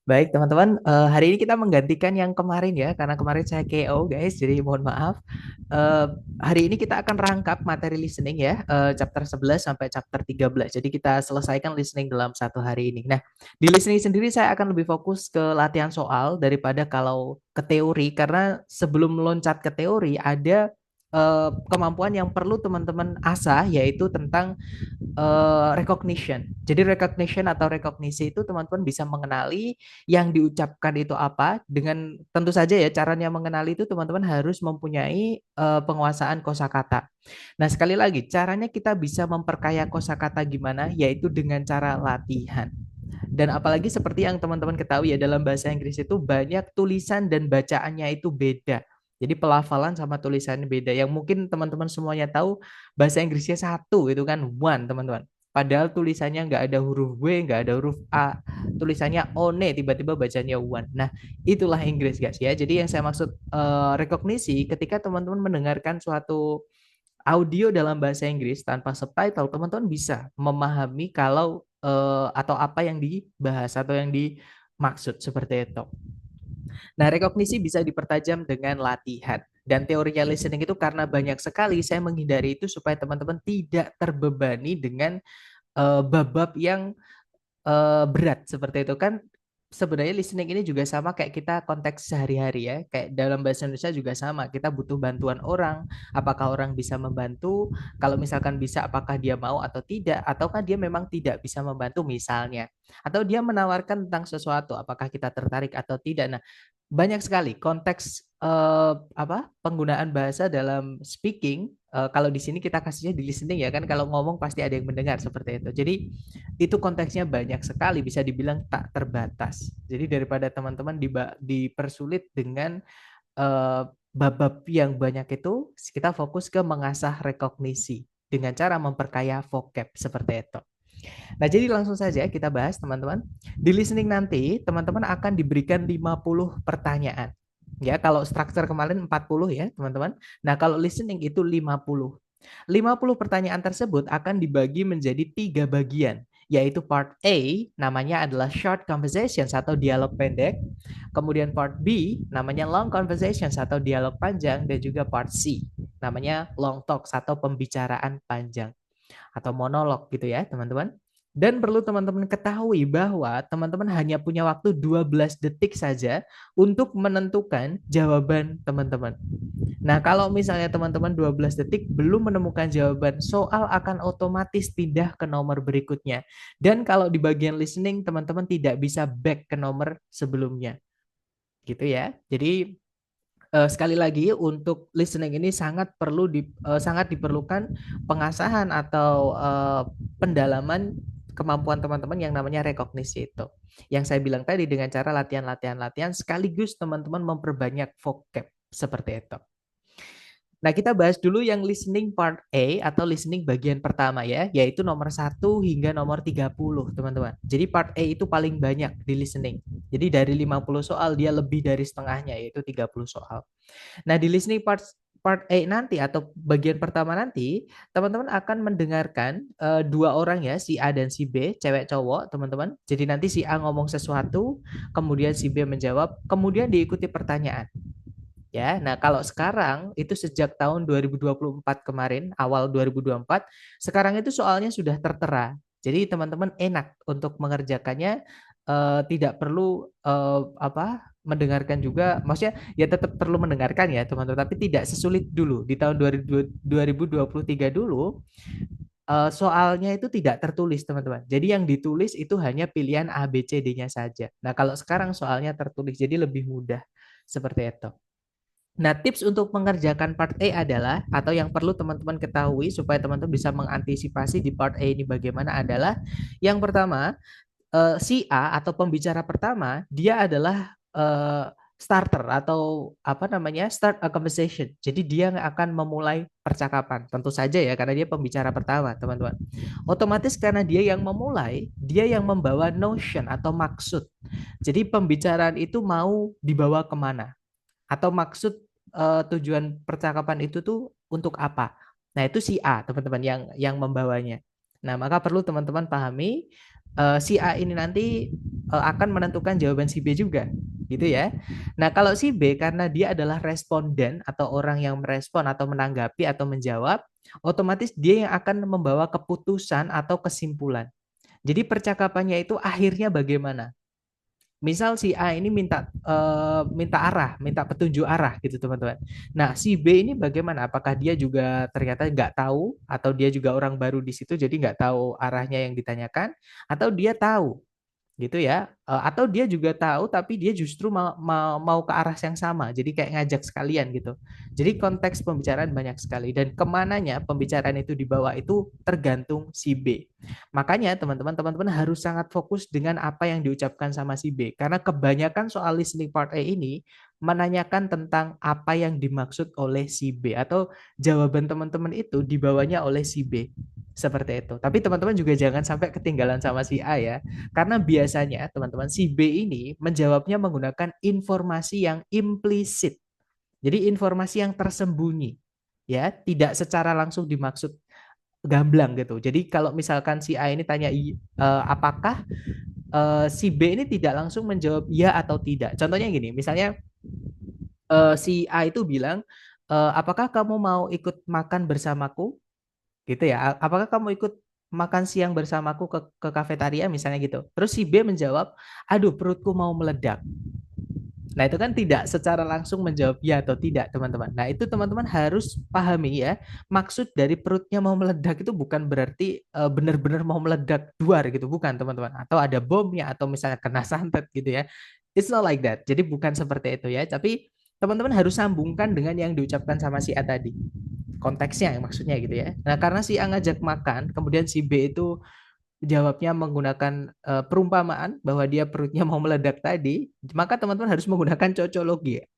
Baik, teman-teman, hari ini kita menggantikan yang kemarin ya, karena kemarin saya KO guys, jadi mohon maaf. Eh, Hari ini kita akan rangkap materi listening ya, chapter 11 sampai chapter 13. Jadi kita selesaikan listening dalam satu hari ini. Nah, di listening sendiri saya akan lebih fokus ke latihan soal daripada kalau ke teori, karena sebelum meloncat ke teori ada kemampuan yang perlu teman-teman asah, yaitu tentang recognition. Jadi recognition atau rekognisi itu teman-teman bisa mengenali yang diucapkan itu apa, dengan tentu saja ya caranya mengenali itu teman-teman harus mempunyai penguasaan kosakata. Nah, sekali lagi caranya kita bisa memperkaya kosakata gimana, yaitu dengan cara latihan. Dan apalagi seperti yang teman-teman ketahui ya, dalam bahasa Inggris itu banyak tulisan dan bacaannya itu beda. Jadi pelafalan sama tulisannya beda. Yang mungkin teman-teman semuanya tahu bahasa Inggrisnya satu itu kan one, teman-teman. Padahal tulisannya nggak ada huruf W, nggak ada huruf A. Tulisannya one, tiba-tiba bacanya one. Nah, itulah Inggris guys ya. Jadi yang saya maksud rekognisi, ketika teman-teman mendengarkan suatu audio dalam bahasa Inggris tanpa subtitle, teman-teman bisa memahami kalau atau apa yang dibahas atau yang dimaksud seperti itu. Nah, rekognisi bisa dipertajam dengan latihan. Dan teorinya listening itu karena banyak sekali, saya menghindari itu supaya teman-teman tidak terbebani dengan bab-bab yang berat seperti itu kan. Sebenarnya listening ini juga sama kayak kita konteks sehari-hari ya, kayak dalam bahasa Indonesia juga sama, kita butuh bantuan orang, apakah orang bisa membantu, kalau misalkan bisa apakah dia mau atau tidak, ataukah dia memang tidak bisa membantu misalnya, atau dia menawarkan tentang sesuatu apakah kita tertarik atau tidak. Nah, banyak sekali konteks apa penggunaan bahasa dalam speaking. Kalau di sini kita kasihnya di listening ya kan, kalau ngomong pasti ada yang mendengar seperti itu. Jadi itu konteksnya banyak sekali, bisa dibilang tak terbatas. Jadi daripada teman-teman dipersulit dengan bab-bab yang banyak itu, kita fokus ke mengasah rekognisi dengan cara memperkaya vocab seperti itu. Nah, jadi langsung saja kita bahas teman-teman. Di listening nanti teman-teman akan diberikan 50 pertanyaan. Ya, kalau struktur kemarin 40 ya, teman-teman. Nah, kalau listening itu 50. 50 pertanyaan tersebut akan dibagi menjadi 3 bagian, yaitu part A namanya adalah short conversations atau dialog pendek, kemudian part B namanya long conversations atau dialog panjang, dan juga part C namanya long talks atau pembicaraan panjang atau monolog gitu ya, teman-teman. Dan perlu teman-teman ketahui bahwa teman-teman hanya punya waktu 12 detik saja untuk menentukan jawaban teman-teman. Nah, kalau misalnya teman-teman 12 detik belum menemukan jawaban, soal akan otomatis pindah ke nomor berikutnya. Dan kalau di bagian listening, teman-teman tidak bisa back ke nomor sebelumnya. Gitu ya. Jadi sekali lagi untuk listening ini sangat diperlukan pengasahan atau pendalaman kemampuan teman-teman yang namanya rekognisi itu. Yang saya bilang tadi dengan cara latihan sekaligus teman-teman memperbanyak vocab seperti itu. Nah, kita bahas dulu yang listening part A atau listening bagian pertama ya, yaitu nomor 1 hingga nomor 30, teman-teman. Jadi part A itu paling banyak di listening. Jadi dari 50 soal dia lebih dari setengahnya, yaitu 30 soal. Nah, di listening part A nanti atau bagian pertama nanti, teman-teman akan mendengarkan dua orang ya, si A dan si B, cewek cowok, teman-teman. Jadi nanti si A ngomong sesuatu, kemudian si B menjawab, kemudian diikuti pertanyaan. Ya, nah kalau sekarang itu sejak tahun 2024 kemarin, awal 2024, sekarang itu soalnya sudah tertera. Jadi teman-teman enak untuk mengerjakannya, tidak perlu apa mendengarkan juga, maksudnya ya tetap perlu mendengarkan ya teman-teman, tapi tidak sesulit dulu di tahun 2023 dulu. Soalnya itu tidak tertulis teman-teman. Jadi yang ditulis itu hanya pilihan A, B, C, D-nya saja. Nah kalau sekarang soalnya tertulis, jadi lebih mudah seperti itu. Nah, tips untuk mengerjakan part A adalah, atau yang perlu teman-teman ketahui supaya teman-teman bisa mengantisipasi di part A ini bagaimana adalah, yang pertama, si A atau pembicara pertama, dia adalah starter atau apa namanya, start a conversation. Jadi dia akan memulai percakapan. Tentu saja ya, karena dia pembicara pertama, teman-teman. Otomatis karena dia yang memulai, dia yang membawa notion atau maksud. Jadi pembicaraan itu mau dibawa kemana? Atau maksud tujuan percakapan itu tuh untuk apa. Nah, itu si A, teman-teman, yang membawanya. Nah, maka perlu teman-teman pahami si A ini nanti akan menentukan jawaban si B juga, gitu ya. Nah, kalau si B karena dia adalah responden atau orang yang merespon atau menanggapi atau menjawab, otomatis dia yang akan membawa keputusan atau kesimpulan. Jadi percakapannya itu akhirnya bagaimana? Misal si A ini minta arah, minta petunjuk arah gitu teman-teman. Nah, si B ini bagaimana? Apakah dia juga ternyata nggak tahu atau dia juga orang baru di situ jadi nggak tahu arahnya yang ditanyakan atau dia tahu gitu ya. Atau dia juga tahu tapi dia justru mau ke arah yang sama, jadi kayak ngajak sekalian gitu. Jadi konteks pembicaraan banyak sekali dan kemananya pembicaraan itu dibawa itu tergantung si B. Makanya teman-teman harus sangat fokus dengan apa yang diucapkan sama si B karena kebanyakan soal listening part A ini menanyakan tentang apa yang dimaksud oleh si B atau jawaban teman-teman itu dibawanya oleh si B seperti itu. Tapi teman-teman juga jangan sampai ketinggalan sama si A ya. Karena biasanya teman-teman si B ini menjawabnya menggunakan informasi yang implisit. Jadi informasi yang tersembunyi ya, tidak secara langsung dimaksud gamblang gitu. Jadi kalau misalkan si A ini tanya apakah, si B ini tidak langsung menjawab ya atau tidak. Contohnya gini, misalnya si A itu bilang, apakah kamu mau ikut makan bersamaku? Gitu ya. Apakah kamu ikut makan siang bersamaku ke kafetaria misalnya gitu. Terus si B menjawab, aduh perutku mau meledak. Nah, itu kan tidak secara langsung menjawab ya atau tidak, teman-teman. Nah, itu teman-teman harus pahami ya. Maksud dari perutnya mau meledak itu bukan berarti benar-benar mau meledak duar gitu, bukan, teman-teman. Atau ada bomnya atau misalnya kena santet gitu ya. It's not like that. Jadi bukan seperti itu ya, tapi teman-teman harus sambungkan dengan yang diucapkan sama si A tadi. Konteksnya maksudnya gitu ya. Nah, karena si A ngajak makan, kemudian si B itu jawabnya menggunakan perumpamaan bahwa dia perutnya mau meledak tadi, maka teman-teman harus menggunakan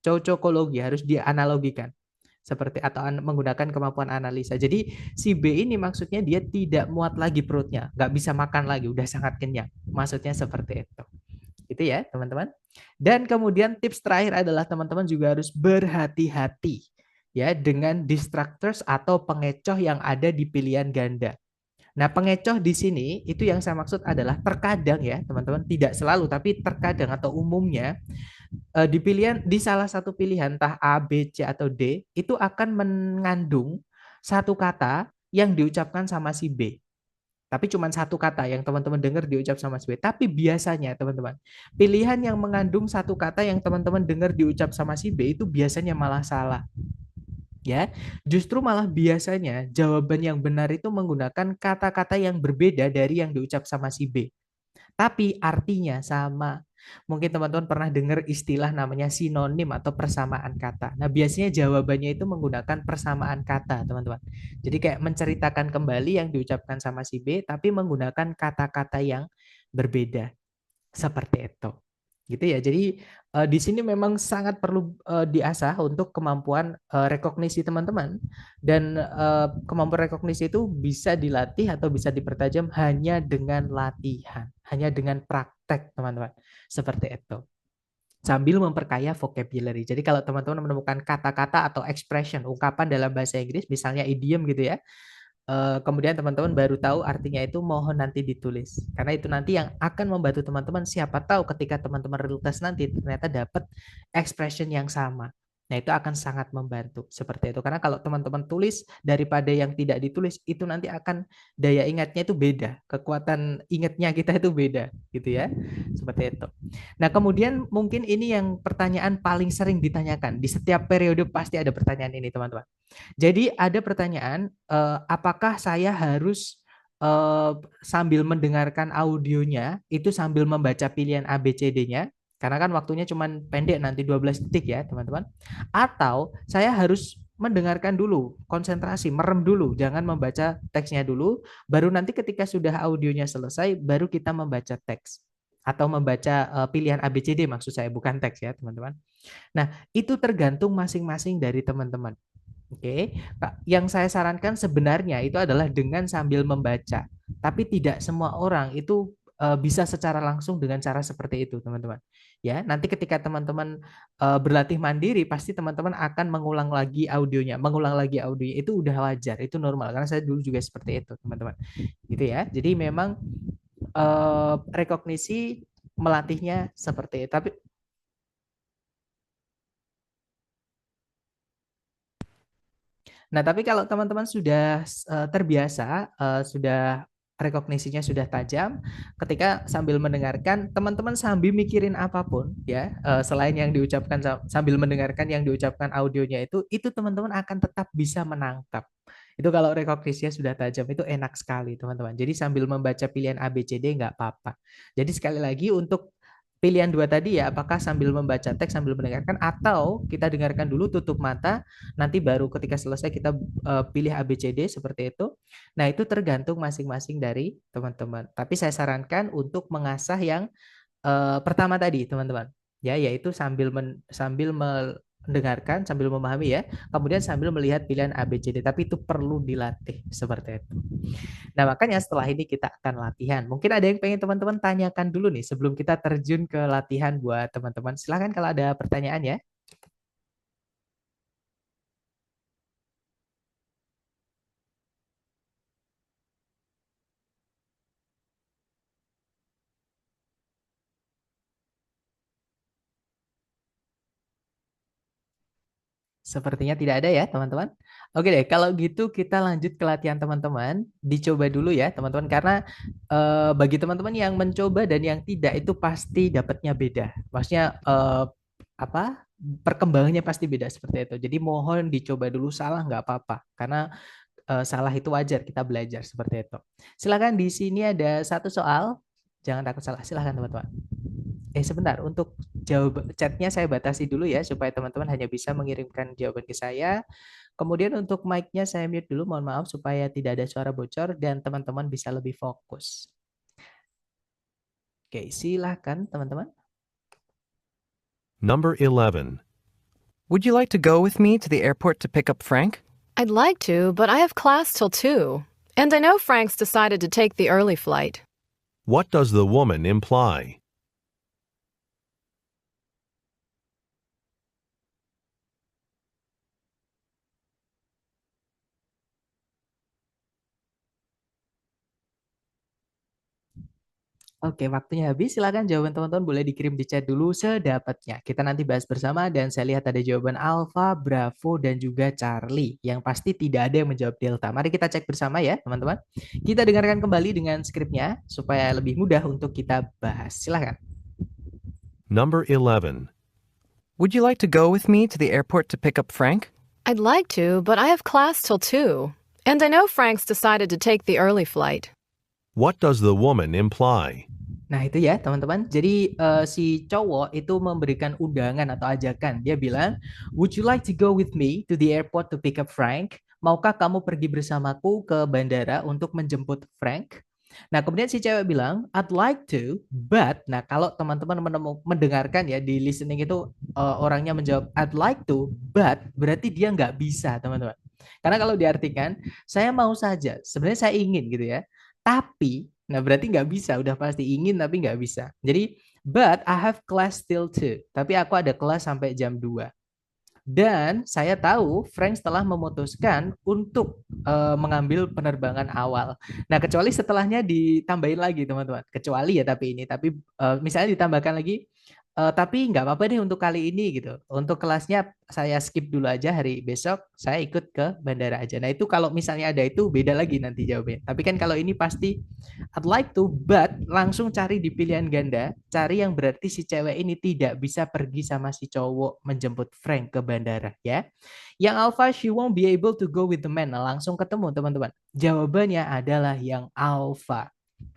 cocokologi harus dianalogikan seperti atau menggunakan kemampuan analisa. Jadi si B ini maksudnya dia tidak muat lagi perutnya, nggak bisa makan lagi, udah sangat kenyang. Maksudnya seperti itu. Itu ya, teman-teman. Dan kemudian tips terakhir adalah teman-teman juga harus berhati-hati ya dengan distractors atau pengecoh yang ada di pilihan ganda. Nah, pengecoh di sini itu yang saya maksud adalah terkadang ya, teman-teman, tidak selalu tapi terkadang atau umumnya di pilihan di salah satu pilihan entah A, B, C atau D itu akan mengandung satu kata yang diucapkan sama si B. Tapi cuma satu kata yang teman-teman dengar diucap sama si B. Tapi biasanya teman-teman, pilihan yang mengandung satu kata yang teman-teman dengar diucap sama si B itu biasanya malah salah ya. Justru malah biasanya jawaban yang benar itu menggunakan kata-kata yang berbeda dari yang diucap sama si B. Tapi artinya sama. Mungkin teman-teman pernah dengar istilah namanya sinonim atau persamaan kata. Nah, biasanya jawabannya itu menggunakan persamaan kata, teman-teman. Jadi kayak menceritakan kembali yang diucapkan sama si B, tapi menggunakan kata-kata yang berbeda. Seperti itu. Gitu ya. Jadi di sini memang sangat perlu diasah untuk kemampuan rekognisi teman-teman dan kemampuan rekognisi itu bisa dilatih atau bisa dipertajam hanya dengan latihan, hanya dengan praktek, teman-teman. Seperti itu. Sambil memperkaya vocabulary. Jadi kalau teman-teman menemukan kata-kata atau expression, ungkapan dalam bahasa Inggris, misalnya idiom gitu ya, kemudian teman-teman baru tahu artinya itu mohon nanti ditulis. Karena itu nanti yang akan membantu teman-teman siapa tahu ketika teman-teman real test nanti ternyata dapat expression yang sama. Nah, itu akan sangat membantu seperti itu. Karena kalau teman-teman tulis daripada yang tidak ditulis itu nanti akan daya ingatnya itu beda. Kekuatan ingatnya kita itu beda gitu ya. Seperti itu. Nah, kemudian mungkin ini yang pertanyaan paling sering ditanyakan. Di setiap periode pasti ada pertanyaan ini, teman-teman. Jadi ada pertanyaan, apakah saya harus sambil mendengarkan audionya itu sambil membaca pilihan A, B, C, D-nya? Karena kan waktunya cuma pendek nanti 12 detik ya, teman-teman. Atau saya harus mendengarkan dulu, konsentrasi, merem dulu, jangan membaca teksnya dulu, baru nanti ketika sudah audionya selesai, baru kita membaca teks atau membaca pilihan A, B, C, D maksud saya, bukan teks ya, teman-teman. Nah, itu tergantung masing-masing dari teman-teman. Oke, Kak, yang saya sarankan sebenarnya itu adalah dengan sambil membaca. Tapi tidak semua orang itu bisa secara langsung dengan cara seperti itu, teman-teman. Ya, nanti ketika teman-teman berlatih mandiri, pasti teman-teman akan mengulang lagi audionya, mengulang lagi audio itu udah wajar, itu normal. Karena saya dulu juga seperti itu, teman-teman. Gitu ya. Jadi memang rekognisi melatihnya seperti itu. Tapi kalau teman-teman sudah terbiasa, sudah rekognisinya sudah tajam, ketika sambil mendengarkan, teman-teman sambil mikirin apapun, ya, selain yang diucapkan sambil mendengarkan yang diucapkan audionya itu teman-teman akan tetap bisa menangkap. Itu kalau rekognisinya sudah tajam, itu enak sekali, teman-teman. Jadi sambil membaca pilihan A, B, C, D nggak apa-apa. Jadi sekali lagi untuk pilihan dua tadi ya, apakah sambil membaca teks sambil mendengarkan atau kita dengarkan dulu tutup mata, nanti baru ketika selesai kita pilih A, B, C, D seperti itu. Nah, itu tergantung masing-masing dari teman-teman. Tapi saya sarankan untuk mengasah yang pertama tadi, teman-teman. Ya, yaitu sambil mendengarkan, sambil memahami ya. Kemudian sambil melihat pilihan A, B, C, D. Tapi itu perlu dilatih seperti itu. Nah, makanya setelah ini kita akan latihan. Mungkin ada yang pengen teman-teman tanyakan dulu nih sebelum kita terjun ke latihan buat teman-teman. Silahkan kalau ada pertanyaan ya. Sepertinya tidak ada ya, teman-teman. Oke deh, kalau gitu kita lanjut ke latihan teman-teman. Dicoba dulu ya, teman-teman, karena bagi teman-teman yang mencoba dan yang tidak itu pasti dapatnya beda. Maksudnya apa? Perkembangannya pasti beda seperti itu. Jadi mohon dicoba dulu, salah nggak apa-apa, karena salah itu wajar, kita belajar seperti itu. Silakan, di sini ada satu soal. Jangan takut salah, silakan teman-teman. Sebentar, untuk jawab chatnya saya batasi dulu ya supaya teman-teman hanya bisa mengirimkan jawaban ke saya. Kemudian untuk mic-nya saya mute dulu, mohon maaf supaya tidak ada suara bocor dan teman-teman bisa lebih fokus. Oke, silakan teman-teman. Number 11. Would you like to go with me to the airport to pick up Frank? I'd like to, but I have class till 2. And I know Frank's decided to take the early flight. What does the woman imply? Oke, waktunya habis. Silakan jawaban teman-teman boleh dikirim di chat dulu sedapatnya. Kita nanti bahas bersama dan saya lihat ada jawaban Alpha, Bravo, dan juga Charlie. Yang pasti tidak ada yang menjawab Delta. Mari kita cek bersama ya, teman-teman. Kita dengarkan kembali dengan skripnya supaya lebih mudah untuk kita bahas. Silakan. Number 11. Would you like to go with me to the airport to pick up Frank? I'd like to, but I have class till 2. And I know Frank's decided to take the early flight. What does the woman imply? Nah, itu ya, teman-teman. Jadi si cowok itu memberikan undangan atau ajakan. Dia bilang, "Would you like to go with me to the airport to pick up Frank?" Maukah kamu pergi bersamaku ke bandara untuk menjemput Frank? Nah, kemudian si cewek bilang, "I'd like to, but..." Nah, kalau teman-teman mendengarkan ya di listening itu orangnya menjawab "I'd like to, but..." Berarti dia nggak bisa, teman-teman. Karena kalau diartikan, saya mau saja, sebenarnya saya ingin gitu ya. Tapi, nah berarti nggak bisa, udah pasti ingin tapi nggak bisa. Jadi, "But I have class till 2." Tapi aku ada kelas sampai jam 2. Dan saya tahu Frank telah memutuskan untuk mengambil penerbangan awal. Nah, kecuali setelahnya ditambahin lagi, teman-teman. Kecuali ya tapi misalnya ditambahkan lagi, tapi nggak apa-apa deh untuk kali ini gitu. Untuk kelasnya saya skip dulu aja, hari besok saya ikut ke bandara aja. Nah, itu kalau misalnya ada itu beda lagi nanti jawabnya. Tapi kan kalau ini pasti I'd like to, but langsung cari di pilihan ganda, cari yang berarti si cewek ini tidak bisa pergi sama si cowok menjemput Frank ke bandara ya. Yang alpha, she won't be able to go with the man. Nah, langsung ketemu teman-teman. Jawabannya adalah yang alpha.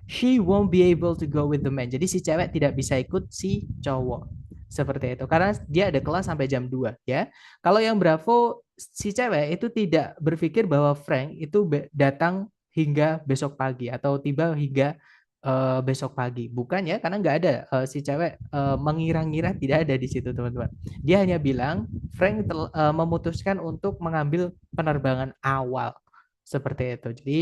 She won't be able to go with the man. Jadi si cewek tidak bisa ikut si cowok. Seperti itu. Karena dia ada kelas sampai jam 2 ya. Kalau yang Bravo, si cewek itu tidak berpikir bahwa Frank itu datang hingga besok pagi atau tiba hingga besok pagi. Bukan ya, karena nggak ada si cewek mengira-ngira, tidak ada di situ teman-teman. Dia hanya bilang Frank memutuskan untuk mengambil penerbangan awal. Seperti itu. Jadi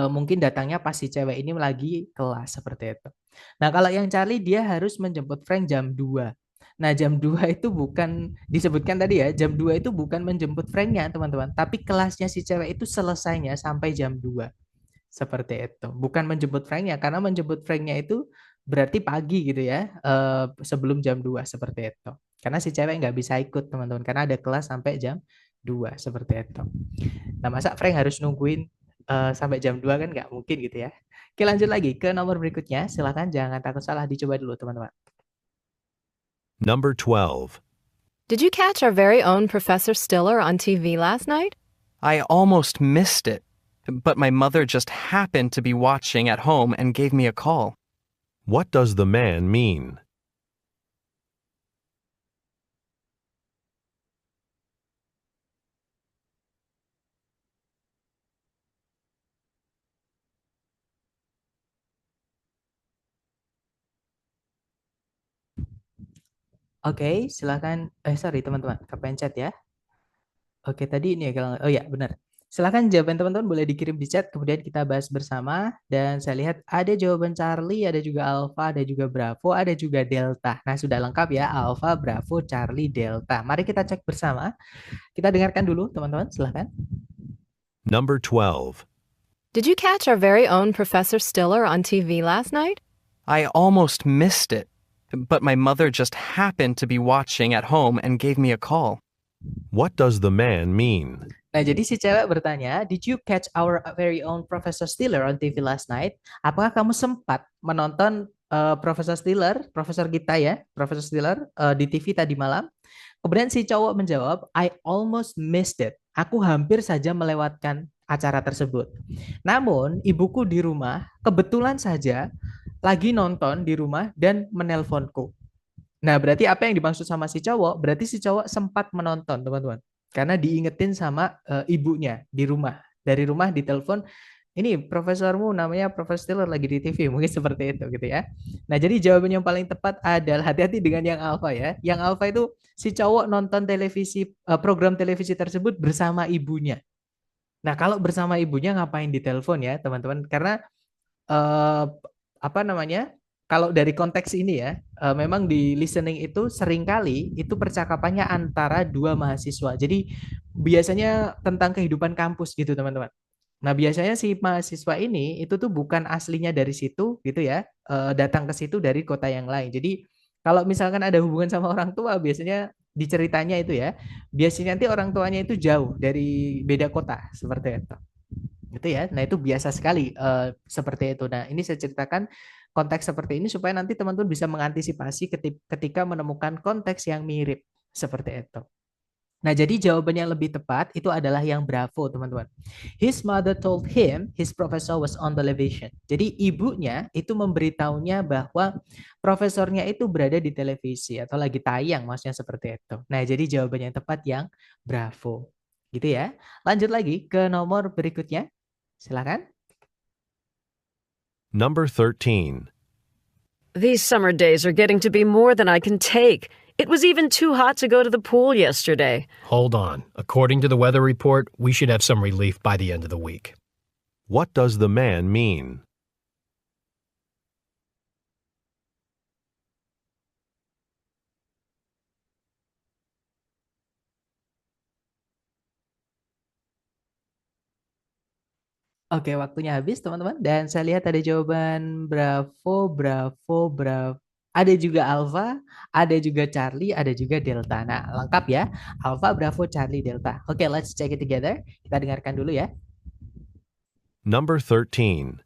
mungkin datangnya pas si cewek ini lagi kelas seperti itu. Nah, kalau yang Charlie dia harus menjemput Frank jam 2. Nah, jam 2 itu bukan disebutkan tadi ya, jam 2 itu bukan menjemput Franknya, teman-teman, tapi kelasnya si cewek itu selesainya sampai jam 2. Seperti itu. Bukan menjemput Franknya, karena menjemput Franknya itu berarti pagi gitu ya, sebelum jam 2 seperti itu. Karena si cewek nggak bisa ikut teman-teman, karena ada kelas sampai jam 2 seperti itu. Nah, masa Frank harus nungguin sampai jam 2 kan nggak mungkin gitu ya. Oke, lanjut lagi ke nomor berikutnya. Silakan jangan takut salah, dicoba dulu teman-teman. Number 12. Did you catch our very own Professor Stiller on TV last night? I almost missed it, but my mother just happened to be watching at home and gave me a call. What does the man mean? Oke, silakan. Sorry teman-teman, kepencet ya. Oke, tadi ini ya kalau oh ya benar. Silakan jawaban teman-teman boleh dikirim di chat, kemudian kita bahas bersama. Dan saya lihat ada jawaban Charlie, ada juga Alpha, ada juga Bravo, ada juga Delta. Nah, sudah lengkap ya, Alpha, Bravo, Charlie, Delta. Mari kita cek bersama. Kita dengarkan dulu teman-teman, silakan. Number 12. Did you catch our very own Professor Stiller on TV last night? I almost missed it, but my mother just happened to be watching at home and gave me a call. What does the man mean? Nah, jadi si cewek bertanya, "Did you catch our very own Professor Stiller on TV last night?" Apakah kamu sempat menonton Profesor Stiller, profesor kita ya, Profesor Stiller di TV tadi malam? Kemudian si cowok menjawab, "I almost missed it." Aku hampir saja melewatkan acara tersebut. Namun, ibuku di rumah kebetulan saja lagi nonton di rumah dan menelponku. Nah, berarti apa yang dimaksud sama si cowok? Berarti si cowok sempat menonton, teman-teman. Karena diingetin sama ibunya di rumah. Dari rumah ditelepon, ini profesormu namanya Profesor Stiller lagi di TV, mungkin seperti itu gitu ya. Nah, jadi jawaban yang paling tepat adalah hati-hati dengan yang alfa ya. Yang alfa itu si cowok nonton televisi program televisi tersebut bersama ibunya. Nah, kalau bersama ibunya ngapain ditelepon ya, teman-teman? Karena eh, apa namanya? Kalau dari konteks ini ya, memang di listening itu seringkali itu percakapannya antara dua mahasiswa. Jadi biasanya tentang kehidupan kampus gitu, teman-teman. Nah, biasanya si mahasiswa ini itu tuh bukan aslinya dari situ gitu ya, datang ke situ dari kota yang lain. Jadi kalau misalkan ada hubungan sama orang tua, biasanya diceritanya itu ya, biasanya nanti orang tuanya itu jauh dari beda kota seperti itu. Gitu ya. Nah, itu biasa sekali seperti itu. Nah, ini saya ceritakan konteks seperti ini supaya nanti teman-teman bisa mengantisipasi ketika menemukan konteks yang mirip seperti itu. Nah, jadi jawaban yang lebih tepat itu adalah yang Bravo, teman-teman. His mother told him his professor was on television. Jadi ibunya itu memberitahunya bahwa profesornya itu berada di televisi atau lagi tayang, maksudnya seperti itu. Nah, jadi jawaban yang tepat yang Bravo. Gitu ya. Lanjut lagi ke nomor berikutnya. Silakan. Number 13. These summer days are getting to be more than I can take. It was even too hot to go to the pool yesterday. Hold on. According to the weather report, we should have some relief by the end of the week. What does the man mean? Oke, waktunya habis teman-teman. Dan saya lihat ada jawaban Bravo, Bravo, Bravo. Ada juga Alpha, ada juga Charlie, ada juga Delta. Nah, lengkap ya. Alpha, Bravo, Charlie, Delta. Oke, let's check it together. Kita dengarkan dulu ya. Number 13.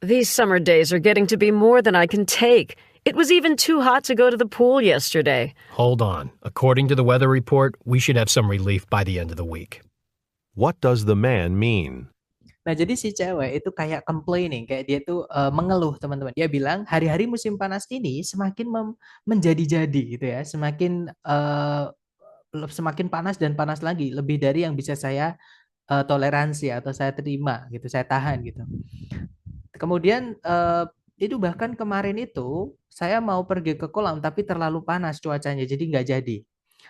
These summer days are getting to be more than I can take. It was even too hot to go to the pool yesterday. Hold on. According to the weather report, we should have some relief by the end of the week. What does the man mean? Nah, jadi si cewek itu kayak complaining, kayak dia tuh mengeluh, teman-teman. Dia bilang, hari-hari musim panas ini semakin menjadi-jadi gitu ya, semakin panas dan panas lagi, lebih dari yang bisa saya toleransi atau saya terima gitu, saya tahan gitu. Kemudian itu bahkan kemarin itu saya mau pergi ke kolam tapi terlalu panas cuacanya, jadi nggak jadi.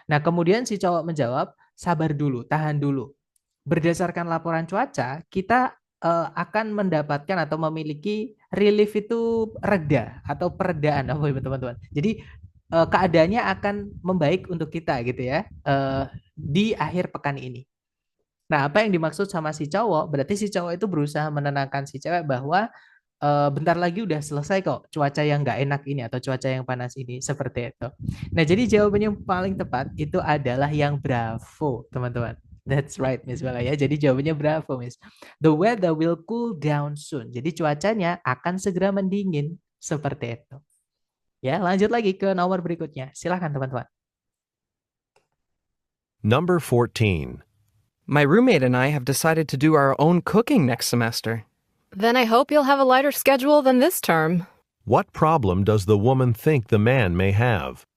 Nah, kemudian si cowok menjawab, sabar dulu, tahan dulu. Berdasarkan laporan cuaca, kita akan mendapatkan atau memiliki relief itu reda atau peredaan, apa ya teman-teman. Jadi keadaannya akan membaik untuk kita gitu ya di akhir pekan ini. Nah, apa yang dimaksud sama si cowok? Berarti si cowok itu berusaha menenangkan si cewek bahwa bentar lagi udah selesai kok cuaca yang nggak enak ini atau cuaca yang panas ini seperti itu. Nah, jadi jawaban yang paling tepat itu adalah yang bravo, teman-teman. That's right, Miss Bella ya. Jadi jawabannya bravo, Miss. The weather will cool down soon. Jadi cuacanya akan segera mendingin seperti itu. Ya, lanjut lagi ke nomor berikutnya. Silahkan teman-teman. Number 14. My roommate and I have decided to do our own cooking next semester. Then I hope you'll have a lighter schedule than this term. What problem does the woman think the man may have?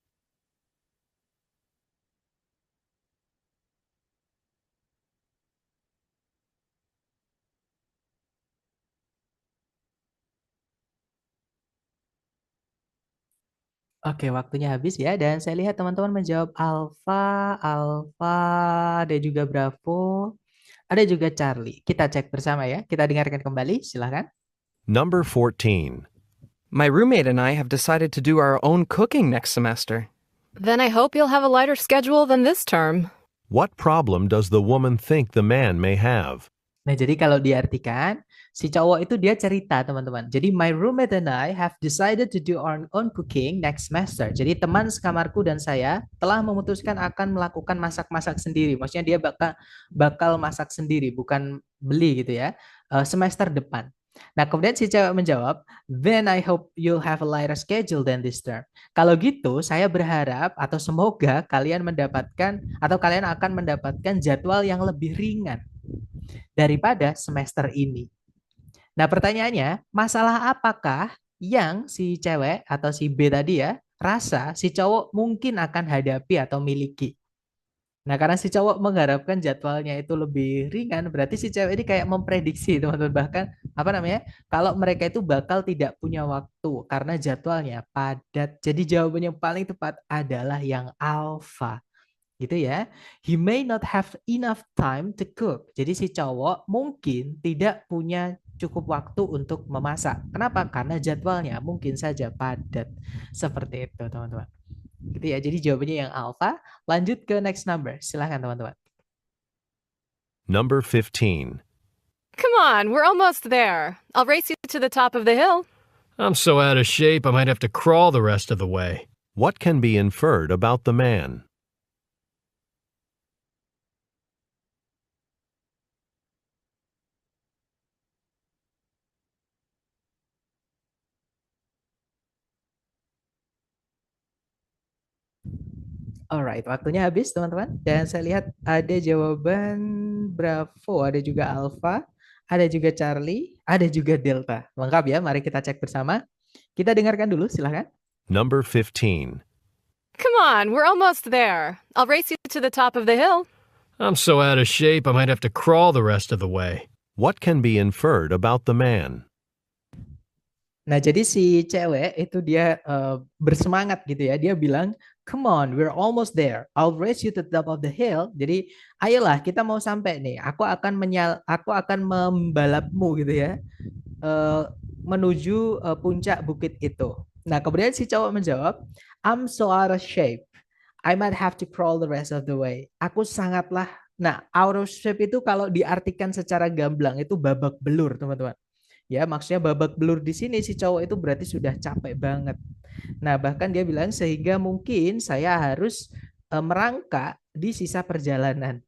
Oke, waktunya habis ya. Dan saya lihat teman-teman menjawab Alfa, Alfa, ada juga Bravo, ada juga Charlie. Kita cek bersama ya. Kita dengarkan kembali, silahkan. Number 14. My roommate and I have decided to do our own cooking next semester. Then I hope you'll have a lighter schedule than this term. What problem does the woman think the man may have? Nah, jadi kalau diartikan, si cowok itu dia cerita, teman-teman. Jadi, my roommate and I have decided to do our own cooking next semester. Jadi, teman sekamarku dan saya telah memutuskan akan melakukan masak-masak sendiri. Maksudnya dia bakal masak sendiri, bukan beli gitu ya, semester depan. Nah, kemudian si cewek menjawab, then I hope you'll have a lighter schedule than this term. Kalau gitu, saya berharap atau semoga kalian mendapatkan atau kalian akan mendapatkan jadwal yang lebih ringan daripada semester ini. Nah, pertanyaannya, masalah apakah yang si cewek atau si B tadi ya, rasa si cowok mungkin akan hadapi atau miliki? Nah, karena si cowok mengharapkan jadwalnya itu lebih ringan, berarti si cewek ini kayak memprediksi, teman-teman. Bahkan, apa namanya, kalau mereka itu bakal tidak punya waktu karena jadwalnya padat. Jadi jawaban yang paling tepat adalah yang alfa. Gitu ya. He may not have enough time to cook. Jadi si cowok mungkin tidak punya cukup waktu untuk memasak. Kenapa? Karena jadwalnya mungkin saja padat. Seperti itu, teman-teman. Gitu ya. Jadi jawabannya yang alpha. Lanjut ke next number. Silahkan, teman-teman. Number 15. Come on, we're almost there. I'll race you to the top of the hill. I'm so out of shape, I might have to crawl the rest of the way. What can be inferred about the man? Alright, waktunya habis teman-teman. Dan saya lihat ada jawaban Bravo, ada juga Alpha, ada juga Charlie, ada juga Delta. Lengkap ya, mari kita cek bersama. Kita dengarkan dulu, silahkan. Number 15. Come on, we're almost there. I'll race you to the top of the hill. I'm so out of shape, I might have to crawl the rest of the way. What can be inferred about the man? Nah, jadi si cewek itu dia bersemangat gitu ya. Dia bilang, come on, we're almost there. I'll race you to the top of the hill. Jadi, ayolah kita mau sampai nih. Aku akan membalapmu gitu ya. Menuju puncak bukit itu. Nah, kemudian si cowok menjawab, I'm so out of shape. I might have to crawl the rest of the way. Aku sangatlah. Nah, out of shape itu kalau diartikan secara gamblang itu babak belur, teman-teman. Ya, maksudnya babak belur di sini si cowok itu berarti sudah capek banget. Nah, bahkan dia bilang sehingga mungkin saya harus merangkak di sisa perjalanan.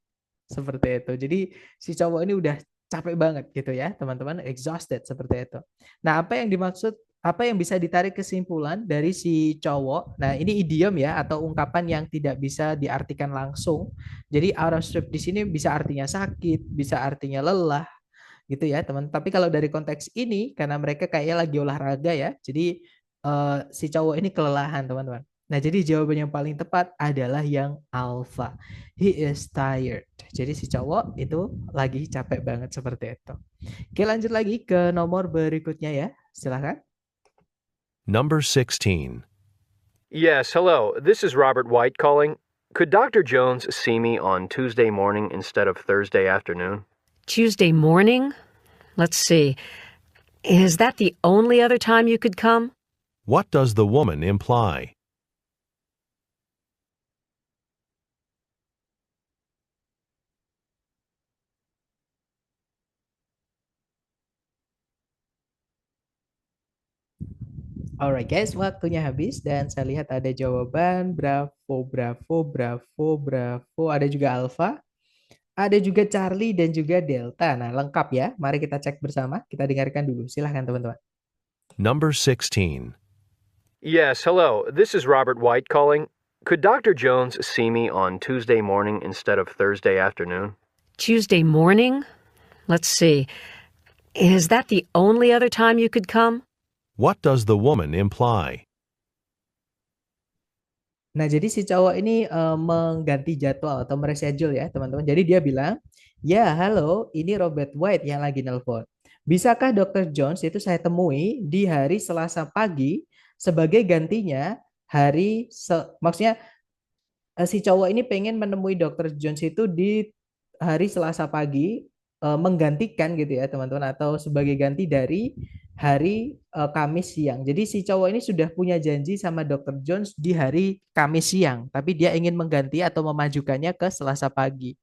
Seperti itu. Jadi si cowok ini udah capek banget gitu ya, teman-teman, exhausted seperti itu. Nah, apa yang bisa ditarik kesimpulan dari si cowok? Nah, ini idiom ya atau ungkapan yang tidak bisa diartikan langsung. Jadi out of shape di sini bisa artinya sakit, bisa artinya lelah, gitu ya teman. Tapi kalau dari konteks ini karena mereka kayaknya lagi olahraga ya, jadi si cowok ini kelelahan teman-teman. Nah, jadi jawaban yang paling tepat adalah yang alpha. He is tired. Jadi si cowok itu lagi capek banget seperti itu. Oke, lanjut lagi ke nomor berikutnya ya. Silakan. Number 16. Yes, hello. This is Robert White calling. Could Dr. Jones see me on Tuesday morning instead of Thursday afternoon? Tuesday morning? Let's see. Is that the only other time you could come? What does the woman imply? Alright guys, waktunya habis dan saya lihat ada jawaban Bravo, Bravo, Bravo, Bravo. Ada juga Alpha, ada juga Charlie dan juga Delta. Nah, lengkap ya. Mari kita cek bersama. Kita dengarkan dulu. Silahkan teman-teman. Number 16. Yes, hello. This is Robert White calling. Could Dr. Jones see me on Tuesday morning instead of Thursday afternoon? Tuesday morning? Let's see. Is that the only other time you could come? What does the woman imply? Nah, jadi si cowok ini mengganti jadwal atau mereschedule ya, teman-teman. Jadi dia bilang, ya halo, ini Robert White yang lagi nelpon. Bisakah Dr. Jones itu saya temui di hari Selasa pagi sebagai gantinya maksudnya si cowok ini pengen menemui Dr. Jones itu di hari Selasa pagi, menggantikan gitu ya teman-teman, atau sebagai ganti dari hari Kamis siang. Jadi si cowok ini sudah punya janji sama Dr. Jones di hari Kamis siang, tapi dia ingin mengganti atau memajukannya ke Selasa pagi.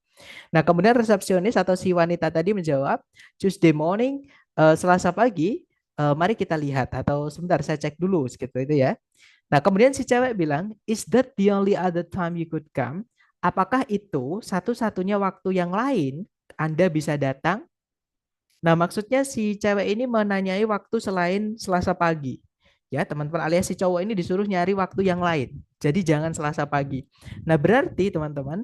Nah, kemudian resepsionis atau si wanita tadi menjawab, Tuesday morning, Selasa pagi, mari kita lihat, atau sebentar saya cek dulu gitu itu ya. Nah, kemudian si cewek bilang, is that the only other time you could come? Apakah itu satu-satunya waktu yang lain Anda bisa datang? Nah, maksudnya si cewek ini menanyai waktu selain Selasa pagi. Ya, teman-teman, alias si cowok ini disuruh nyari waktu yang lain. Jadi jangan Selasa pagi. Nah, berarti teman-teman,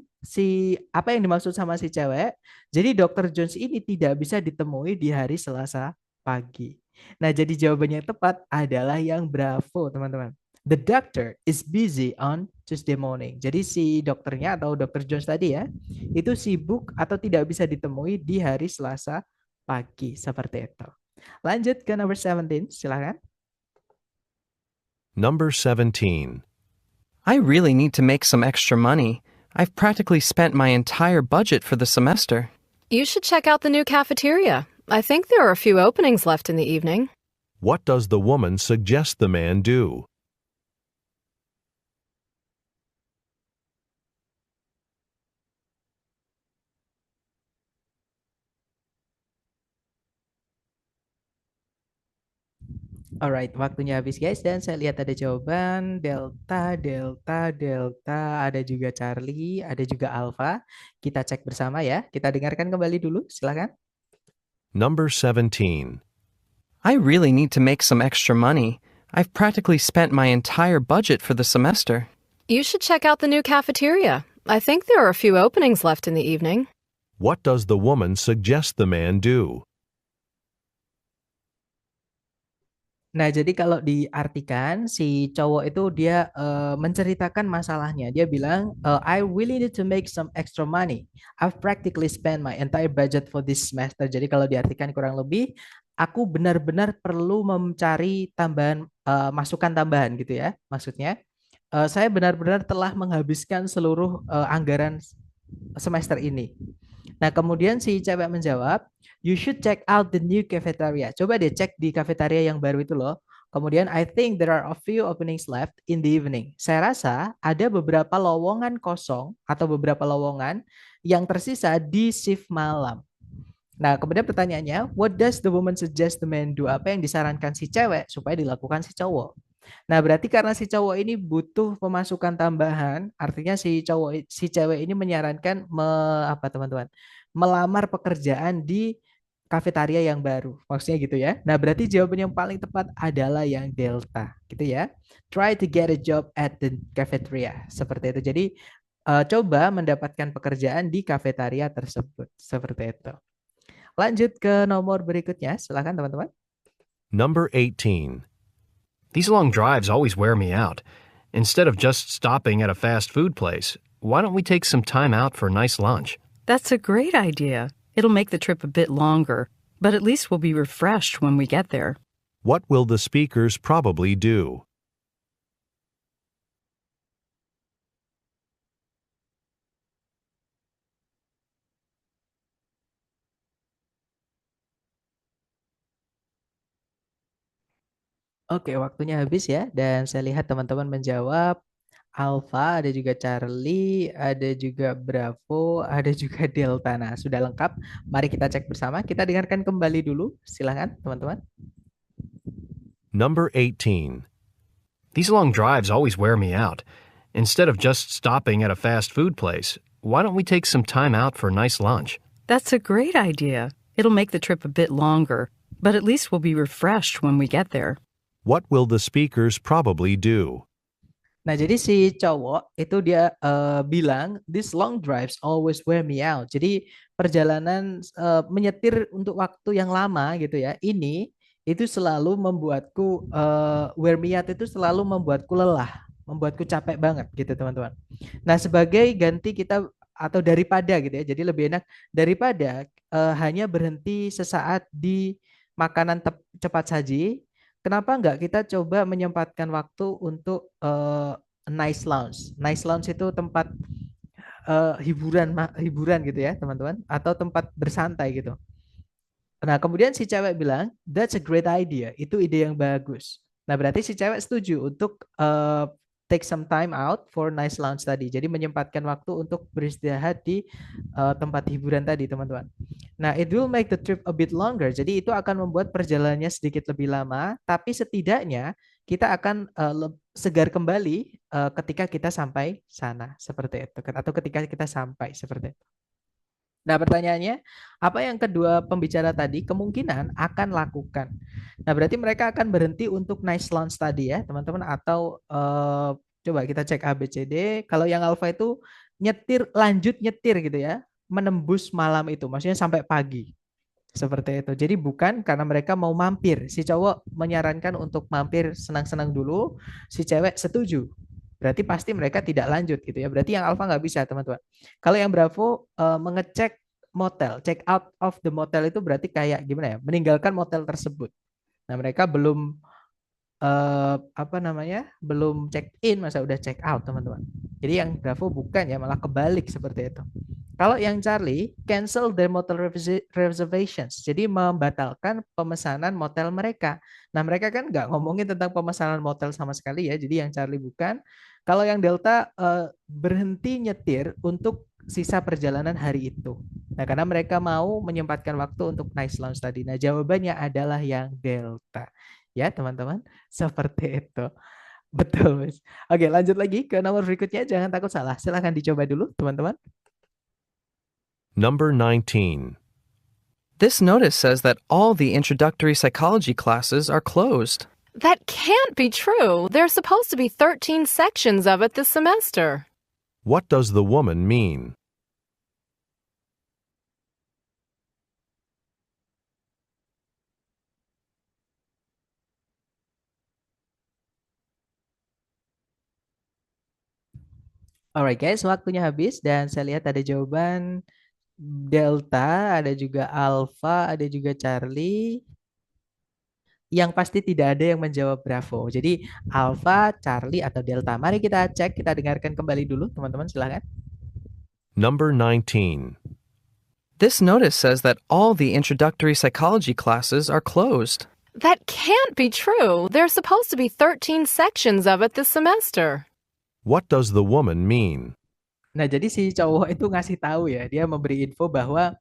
apa yang dimaksud sama si cewek? Jadi Dr. Jones ini tidak bisa ditemui di hari Selasa pagi. Nah, jadi jawabannya yang tepat adalah yang Bravo, teman-teman. The doctor is busy on Tuesday morning. Jadi si dokternya atau Dr. Jones tadi ya, itu sibuk atau tidak bisa ditemui di hari Selasa pagi, seperti itu. Lanjut ke number 17, silakan. Number 17. I really need to make some extra money. I've practically spent my entire budget for the semester. You should check out the new cafeteria. I think there are a few openings left in the evening. What does the woman suggest the man do? Alright, waktunya habis guys dan saya lihat ada jawaban Delta, Delta, Delta, ada juga Charlie, ada juga Alpha. Kita cek bersama ya. Kita dengarkan kembali dulu, silakan. Number 17. I really need to make some extra money. I've practically spent my entire budget for the semester. You should check out the new cafeteria. I think there are a few openings left in the evening. What does the woman suggest the man do? Nah, jadi kalau diartikan si cowok itu dia menceritakan masalahnya. Dia bilang, I really need to make some extra money. I've practically spent my entire budget for this semester. Jadi kalau diartikan kurang lebih, aku benar-benar perlu mencari tambahan masukan tambahan gitu ya. Maksudnya, saya benar-benar telah menghabiskan seluruh anggaran semester ini. Nah, kemudian si cewek menjawab, you should check out the new cafeteria. Coba deh cek di cafeteria yang baru itu loh. Kemudian, I think there are a few openings left in the evening. Saya rasa ada beberapa lowongan kosong atau beberapa lowongan yang tersisa di shift malam. Nah, kemudian pertanyaannya, what does the woman suggest the man do? Apa yang disarankan si cewek supaya dilakukan si cowok? Nah, berarti karena si cowok ini butuh pemasukan tambahan, artinya si cewek ini menyarankan apa teman-teman? Melamar pekerjaan di kafetaria yang baru. Maksudnya gitu ya. Nah, berarti jawaban yang paling tepat adalah yang Delta, gitu ya. Try to get a job at the cafeteria. Seperti itu. Jadi coba mendapatkan pekerjaan di kafetaria tersebut. Seperti itu. Lanjut ke nomor berikutnya. Silakan teman-teman. Number 18. These long drives always wear me out. Instead of just stopping at a fast food place, why don't we take some time out for a nice lunch? That's a great idea. It'll make the trip a bit longer, but at least we'll be refreshed when we get there. What will the speakers probably do? Oke, waktunya habis ya. Dan saya lihat teman-teman menjawab Alpha, ada juga Charlie, ada juga Bravo, ada juga Delta. Nah, sudah lengkap. Mari kita cek bersama. Kita dengarkan kembali dulu. Silahkan teman-teman. Number 18. These long drives always wear me out. Instead of just stopping at a fast food place, why don't we take some time out for a nice lunch? That's a great idea. It'll make the trip a bit longer, but at least we'll be refreshed when we get there. What will the speakers probably do? Nah, jadi si cowok itu dia bilang, "These long drives always wear me out." Jadi perjalanan menyetir untuk waktu yang lama gitu ya. Ini itu selalu membuatku wear me out itu selalu membuatku lelah, membuatku capek banget gitu, teman-teman. Nah, sebagai ganti kita atau daripada gitu ya. Jadi lebih enak daripada hanya berhenti sesaat di makanan cepat saji. Kenapa nggak kita coba menyempatkan waktu untuk nice lounge? Nice lounge itu tempat hiburan gitu ya, teman-teman, atau tempat bersantai gitu. Nah, kemudian si cewek bilang, "That's a great idea." Itu ide yang bagus. Nah, berarti si cewek setuju untuk take some time out for nice lounge tadi. Jadi menyempatkan waktu untuk beristirahat di tempat hiburan tadi, teman-teman. Nah, it will make the trip a bit longer. Jadi itu akan membuat perjalanannya sedikit lebih lama, tapi setidaknya kita akan segar kembali ketika kita sampai sana, seperti itu. Atau ketika kita sampai, seperti itu. Nah, pertanyaannya, apa yang kedua pembicara tadi kemungkinan akan lakukan? Nah, berarti mereka akan berhenti untuk nice lunch tadi ya, teman-teman. Atau coba kita cek A, B, C, D. Kalau yang alpha itu lanjut nyetir gitu ya, menembus malam itu, maksudnya sampai pagi. Seperti itu. Jadi bukan karena mereka mau mampir. Si cowok menyarankan untuk mampir senang-senang dulu, si cewek setuju. Berarti pasti mereka tidak lanjut gitu ya. Berarti yang alpha nggak bisa, teman-teman. Kalau yang bravo mengecek motel, check out of the motel itu berarti kayak gimana ya? Meninggalkan motel tersebut. Nah, mereka belum belum check in, masa udah check out, teman-teman. Jadi yang bravo bukan ya, malah kebalik seperti itu. Kalau yang Charlie, cancel their motel reservations. Jadi membatalkan pemesanan motel mereka. Nah, mereka kan nggak ngomongin tentang pemesanan motel sama sekali ya. Jadi yang Charlie bukan. Kalau yang Delta berhenti nyetir untuk sisa perjalanan hari itu. Nah, karena mereka mau menyempatkan waktu untuk nice lounge tadi. Nah, jawabannya adalah yang Delta. Ya, teman-teman. Seperti itu. Betul, Mas. Oke, lanjut lagi ke nomor berikutnya. Jangan takut salah. Silahkan dicoba dulu, teman-teman. Number 19. This notice says that all the introductory psychology classes are closed. That can't be true. There's supposed to be 13 sections of it this semester. What does the woman mean? Alright guys, waktunya habis dan saya lihat ada jawaban Delta, ada juga Alpha, ada juga Charlie. Yang pasti tidak ada yang menjawab Bravo. Jadi Alpha, Charlie, atau Delta. Mari kita cek, kita dengarkan kembali dulu teman-teman, silakan. Number 19. This notice says that all the introductory psychology classes are closed. That can't be true. There's supposed to be 13 sections of it this semester. What does the woman mean? Nah, jadi si cowok itu ngasih tahu ya, dia memberi info bahwa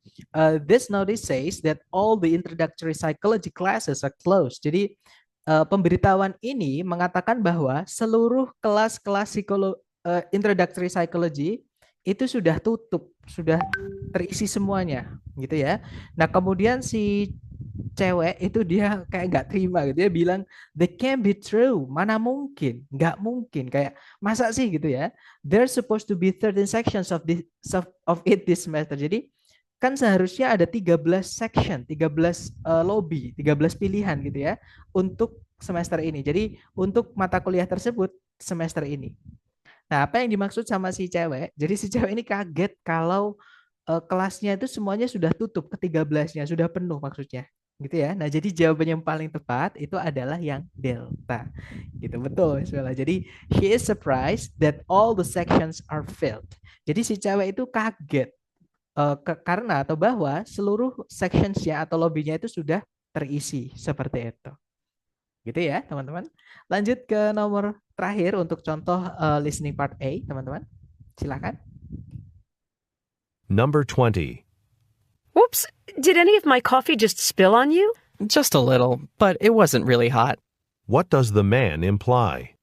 this notice says that all the introductory psychology classes are closed. Jadi pemberitahuan ini mengatakan bahwa seluruh kelas-kelas introductory psychology itu sudah tutup, sudah terisi semuanya, gitu ya. Nah, kemudian si cewek itu dia kayak nggak terima gitu, dia bilang they can't be true, mana mungkin, nggak mungkin, kayak masa sih gitu ya. There's supposed to be 13 sections of it this semester. Jadi kan seharusnya ada 13 section, 13 lobby, 13 pilihan gitu ya untuk semester ini. Jadi untuk mata kuliah tersebut semester ini. Nah, apa yang dimaksud sama si cewek? Jadi si cewek ini kaget kalau kelasnya itu semuanya sudah tutup, ke-13-nya sudah penuh maksudnya. Gitu ya. Nah, jadi jawaban yang paling tepat itu adalah yang Delta. Gitu, betul, Isabella. Jadi she is surprised that all the sections are filled. Jadi si cewek itu kaget karena atau bahwa seluruh sections-nya atau lobby-nya itu sudah terisi seperti itu. Gitu ya, teman-teman. Lanjut ke nomor terakhir untuk contoh listening part A, teman-teman. Silakan. Number 20. Whoops, did any of my coffee just spill on you? Just a little, but it wasn't really hot. What does the man imply?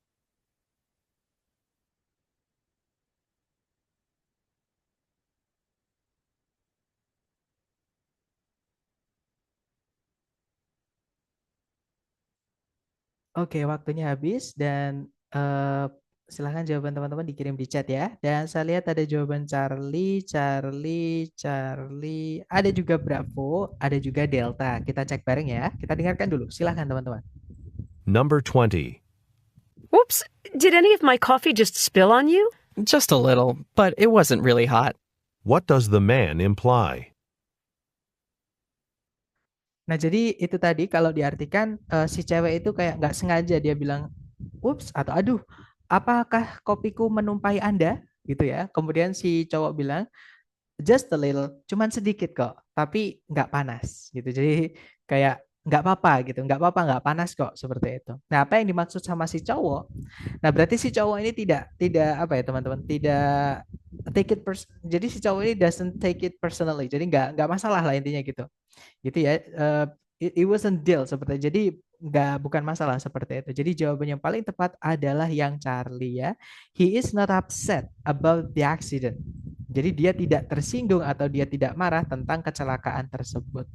Oke, waktunya habis dan silahkan jawaban teman-teman dikirim di chat ya. Dan saya lihat ada jawaban Charlie, Charlie, Charlie, ada juga Bravo, ada juga Delta. Kita cek bareng ya. Kita dengarkan dulu. Silahkan teman-teman. Number 20. Whoops, did any of my coffee just spill on you? Just a little, but it wasn't really hot. What does the man imply? Nah, jadi itu tadi kalau diartikan si cewek itu kayak nggak sengaja dia bilang, "Ups," atau "Aduh, apakah kopiku menumpai Anda?" gitu ya. Kemudian si cowok bilang, "Just a little," cuman sedikit kok, tapi nggak panas gitu. Jadi kayak nggak apa-apa gitu, nggak apa-apa, nggak panas kok seperti itu. Nah, apa yang dimaksud sama si cowok? Nah, berarti si cowok ini tidak apa ya teman-teman? Tidak take it jadi si cowok ini doesn't take it personally. Jadi nggak masalah lah intinya gitu. Gitu ya. It wasn't deal seperti itu. Jadi bukan masalah seperti itu. Jadi jawaban yang paling tepat adalah yang Charlie ya. He is not upset about the accident. Jadi dia tidak tersinggung atau dia tidak marah tentang kecelakaan tersebut.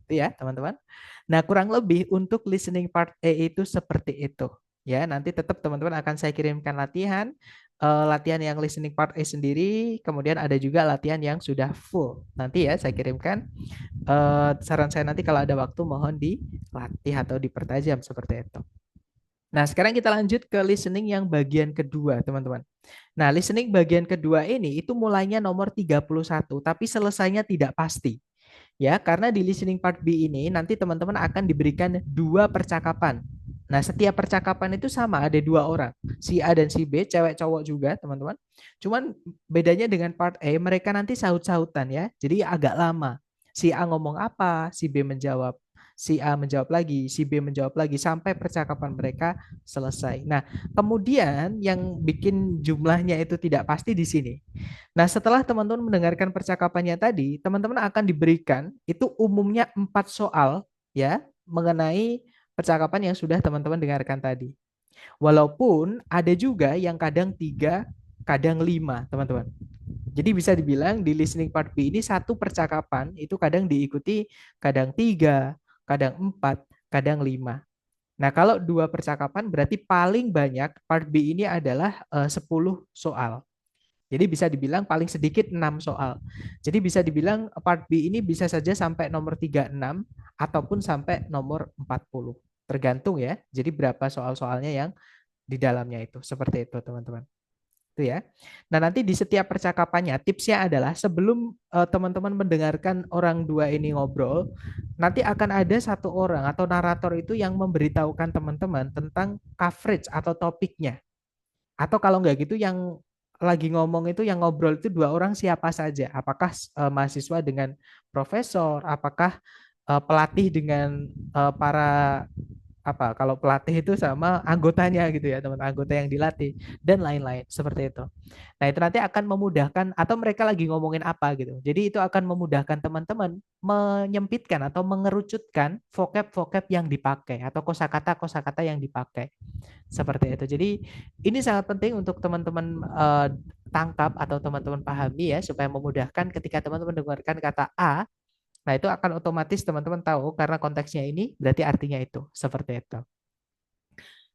Itu ya, teman-teman. Nah, kurang lebih untuk listening part A itu seperti itu. Ya, nanti tetap teman-teman akan saya kirimkan latihan latihan yang listening part A sendiri, kemudian ada juga latihan yang sudah full. Nanti ya saya kirimkan. Saran saya nanti kalau ada waktu mohon dilatih atau dipertajam seperti itu. Nah, sekarang kita lanjut ke listening yang bagian kedua, teman-teman. Nah, listening bagian kedua ini itu mulainya nomor 31, tapi selesainya tidak pasti. Ya, karena di listening part B ini nanti teman-teman akan diberikan 2 percakapan. Nah, setiap percakapan itu sama, ada 2 orang. Si A dan si B, cewek cowok juga, teman-teman. Cuman bedanya dengan part A, mereka nanti saut-sautan ya. Jadi agak lama. Si A ngomong apa, si B menjawab. Si A menjawab lagi, si B menjawab lagi sampai percakapan mereka selesai. Nah, kemudian yang bikin jumlahnya itu tidak pasti di sini. Nah, setelah teman-teman mendengarkan percakapannya tadi, teman-teman akan diberikan itu umumnya 4 soal ya mengenai percakapan yang sudah teman-teman dengarkan tadi. Walaupun ada juga yang kadang 3, kadang 5, teman-teman. Jadi bisa dibilang di listening part B ini satu percakapan itu kadang diikuti kadang 3, kadang 4, kadang 5. Nah, kalau 2 percakapan berarti paling banyak part B ini adalah 10 soal. Jadi bisa dibilang paling sedikit 6 soal. Jadi bisa dibilang part B ini bisa saja sampai nomor 36 ataupun sampai nomor 40. Tergantung ya. Jadi berapa soal-soalnya yang di dalamnya itu. Seperti itu teman-teman. Itu ya. Nah, nanti di setiap percakapannya tipsnya adalah sebelum teman-teman mendengarkan orang dua ini ngobrol, nanti akan ada satu orang atau narator itu yang memberitahukan teman-teman tentang coverage atau topiknya. Atau kalau nggak gitu yang lagi ngomong itu yang ngobrol itu 2 orang siapa saja? Apakah mahasiswa dengan profesor? Apakah pelatih dengan para apa? Kalau pelatih itu sama anggotanya gitu ya, teman anggota yang dilatih dan lain-lain seperti itu. Nah, itu nanti akan memudahkan atau mereka lagi ngomongin apa gitu. Jadi itu akan memudahkan teman-teman menyempitkan atau mengerucutkan vocab-vocab yang dipakai atau kosakata-kosakata yang dipakai. Seperti itu. Jadi ini sangat penting untuk teman-teman tangkap atau teman-teman pahami ya supaya memudahkan ketika teman-teman dengarkan kata A. Nah, itu akan otomatis teman-teman tahu karena konteksnya ini berarti artinya itu. Seperti itu.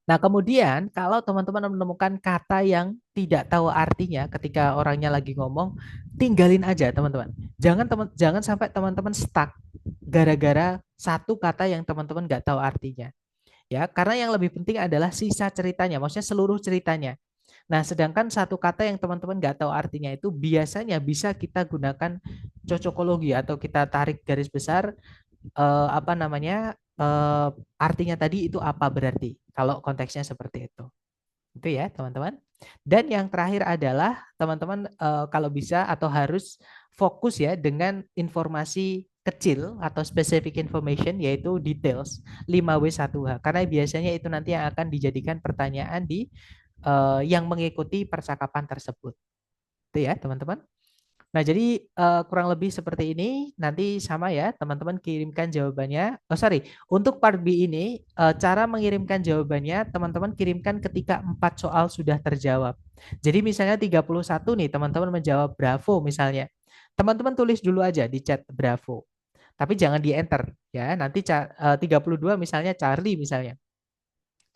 Nah, kemudian kalau teman-teman menemukan kata yang tidak tahu artinya ketika orangnya lagi ngomong, tinggalin aja, teman-teman. Jangan sampai teman-teman stuck gara-gara satu kata yang teman-teman nggak tahu artinya. Ya, karena yang lebih penting adalah sisa ceritanya, maksudnya seluruh ceritanya. Nah, sedangkan satu kata yang teman-teman nggak tahu artinya itu biasanya bisa kita gunakan cocokologi atau kita tarik garis besar apa namanya artinya tadi itu apa berarti kalau konteksnya seperti itu. Itu ya, teman-teman. Dan yang terakhir adalah teman-teman kalau bisa atau harus fokus ya dengan informasi kecil atau specific information yaitu details 5W1H karena biasanya itu nanti yang akan dijadikan pertanyaan di yang mengikuti percakapan tersebut. Itu ya, teman-teman. Nah, jadi kurang lebih seperti ini. Nanti sama ya, teman-teman kirimkan jawabannya. Untuk part B ini, cara mengirimkan jawabannya, teman-teman kirimkan ketika 4 soal sudah terjawab. Jadi misalnya 31 nih, teman-teman menjawab bravo misalnya. Teman-teman tulis dulu aja di chat bravo. Tapi jangan di enter ya. Nanti 32 misalnya Charlie misalnya.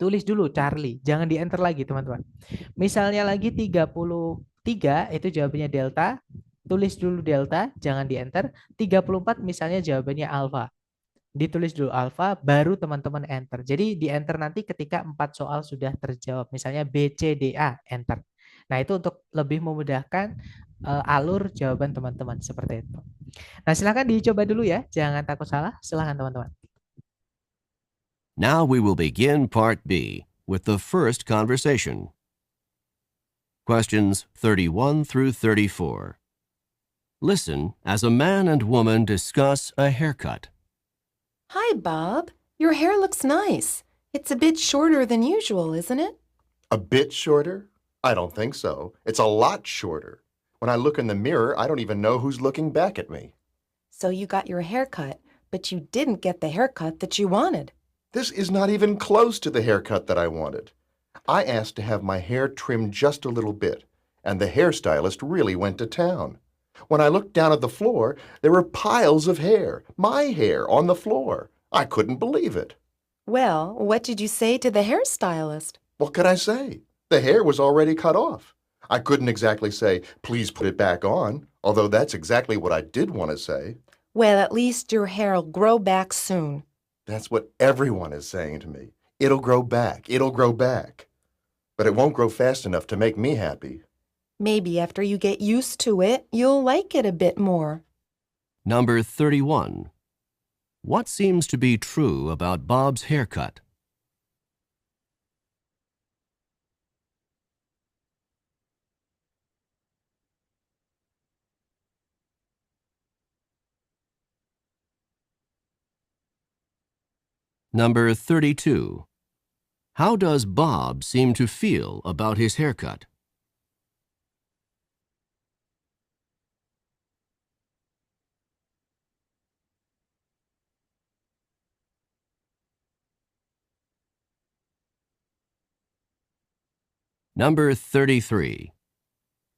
Tulis dulu Charlie, jangan di enter lagi teman-teman. Misalnya lagi 33 itu jawabannya delta, tulis dulu delta, jangan di enter. 34 misalnya jawabannya alpha. Ditulis dulu alpha, baru teman-teman enter. Jadi di enter nanti ketika 4 soal sudah terjawab. Misalnya B, C, D, A, enter. Nah itu untuk lebih memudahkan alur jawaban teman-teman seperti itu. Nah silakan dicoba dulu ya, jangan takut salah. Silakan teman-teman. Now we will begin Part B with the first conversation. Questions 31 through 34. Listen as a man and woman discuss a haircut. Hi, Bob. Your hair looks nice. It's a bit shorter than usual, isn't it? A bit shorter? I don't think so. It's a lot shorter. When I look in the mirror, I don't even know who's looking back at me. So you got your hair cut, but you didn't get the haircut that you wanted. This is not even close to the haircut that I wanted. I asked to have my hair trimmed just a little bit, and the hairstylist really went to town. When I looked down at the floor, there were piles of hair, my hair, on the floor. I couldn't believe it. Well, what did you say to the hairstylist? What could I say? The hair was already cut off. I couldn't exactly say, please put it back on, although that's exactly what I did want to say. Well, at least your hair'll grow back soon. That's what everyone is saying to me. It'll grow back. It'll grow back. But it won't grow fast enough to make me happy. Maybe after you get used to it, you'll like it a bit more. Number 31. What seems to be true about Bob's haircut? Number 32. How does Bob seem to feel about his haircut? Number 33.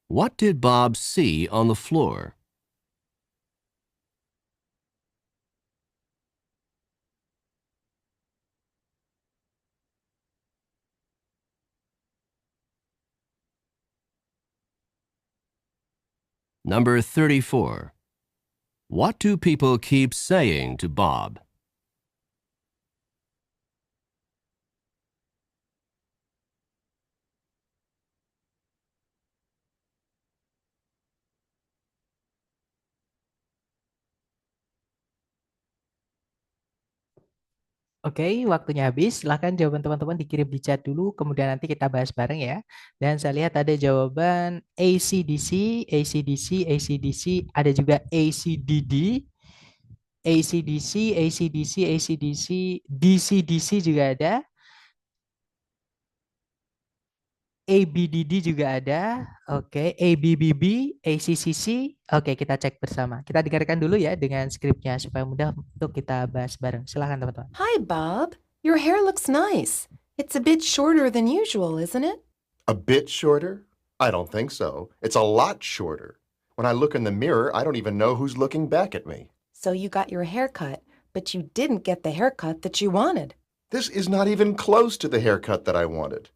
What did Bob see on the floor? Number 34. What do people keep saying to Bob? Oke, waktunya habis. Silahkan jawaban teman-teman dikirim di chat dulu, kemudian nanti kita bahas bareng ya. Dan saya lihat ada jawaban ACDC, ACDC, ACDC, ada juga ACDD, ACDC, ACDC, ACDC, DCDC juga ada. ABDD juga ada, oke, ABBB, ACCC, oke kita cek bersama. Kita dengarkan dulu ya dengan skripnya supaya mudah untuk kita bahas bareng. Silakan teman-teman. Hi, Bob. Your hair looks nice. It's a bit shorter than usual, isn't it? A bit shorter? I don't think so. It's a lot shorter. When I look in the mirror, I don't even know who's looking back at me. So you got your hair cut, but you didn't get the haircut that you wanted. This is not even close to the haircut that I wanted.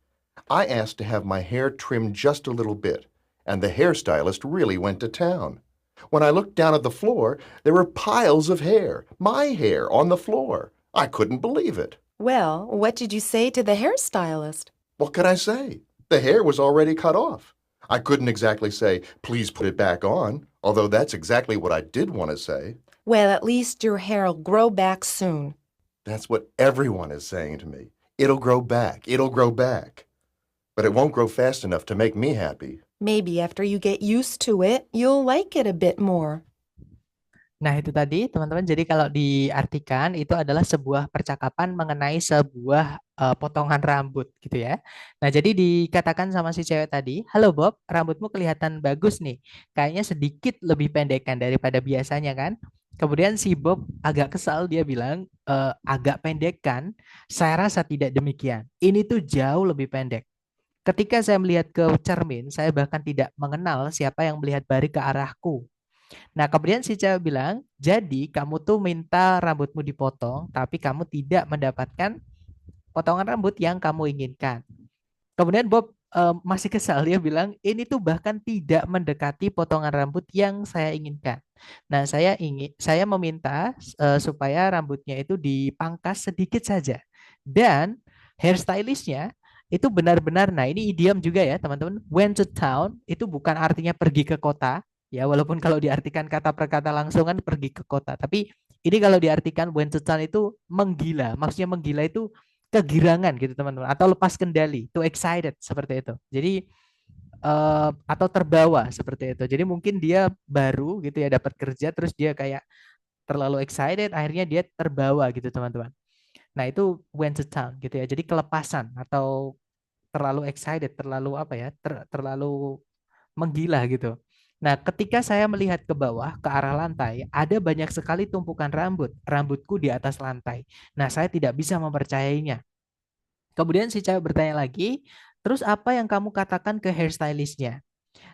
I asked to have my hair trimmed just a little bit, and the hairstylist really went to town. When I looked down at the floor, there were piles of hair, my hair, on the floor. I couldn't believe it. Well, what did you say to the hairstylist? What could I say? The hair was already cut off. I couldn't exactly say, please put it back on, although that's exactly what I did want to say. Well, at least your hair'll grow back soon. That's what everyone is saying to me. It'll grow back. It'll grow back. But it won't grow fast enough to make me happy. Maybe after you get used to it, you'll like it a bit more. Nah, itu tadi teman-teman. Jadi kalau diartikan itu adalah sebuah percakapan mengenai sebuah potongan rambut gitu ya. Nah, jadi dikatakan sama si cewek tadi, "Halo Bob, rambutmu kelihatan bagus nih. Kayaknya sedikit lebih pendek kan daripada biasanya kan?" Kemudian si Bob agak kesal, dia bilang, agak pendek kan? Saya rasa tidak demikian. Ini tuh jauh lebih pendek. Ketika saya melihat ke cermin, saya bahkan tidak mengenal siapa yang melihat balik ke arahku. Nah, kemudian si cewek bilang, jadi kamu tuh minta rambutmu dipotong, tapi kamu tidak mendapatkan potongan rambut yang kamu inginkan. Kemudian Bob masih kesal, dia bilang ini tuh bahkan tidak mendekati potongan rambut yang saya inginkan. Nah, saya meminta supaya rambutnya itu dipangkas sedikit saja. Dan hairstylistnya itu benar-benar, nah ini idiom juga ya teman-teman, went to town itu bukan artinya pergi ke kota, ya walaupun kalau diartikan kata per kata langsung kan pergi ke kota. Tapi ini kalau diartikan went to town itu menggila, maksudnya menggila itu kegirangan gitu teman-teman, atau lepas kendali, too excited seperti itu. Jadi atau terbawa seperti itu. Jadi mungkin dia baru gitu ya dapat kerja, terus dia kayak terlalu excited, akhirnya dia terbawa gitu teman-teman. Nah itu went to town gitu ya. Jadi kelepasan atau terlalu excited, terlalu apa ya, terlalu menggila gitu. Nah, ketika saya melihat ke bawah, ke arah lantai, ada banyak sekali tumpukan rambut. Rambutku di atas lantai. Nah, saya tidak bisa mempercayainya. Kemudian si cewek bertanya lagi, terus apa yang kamu katakan ke hairstylistnya?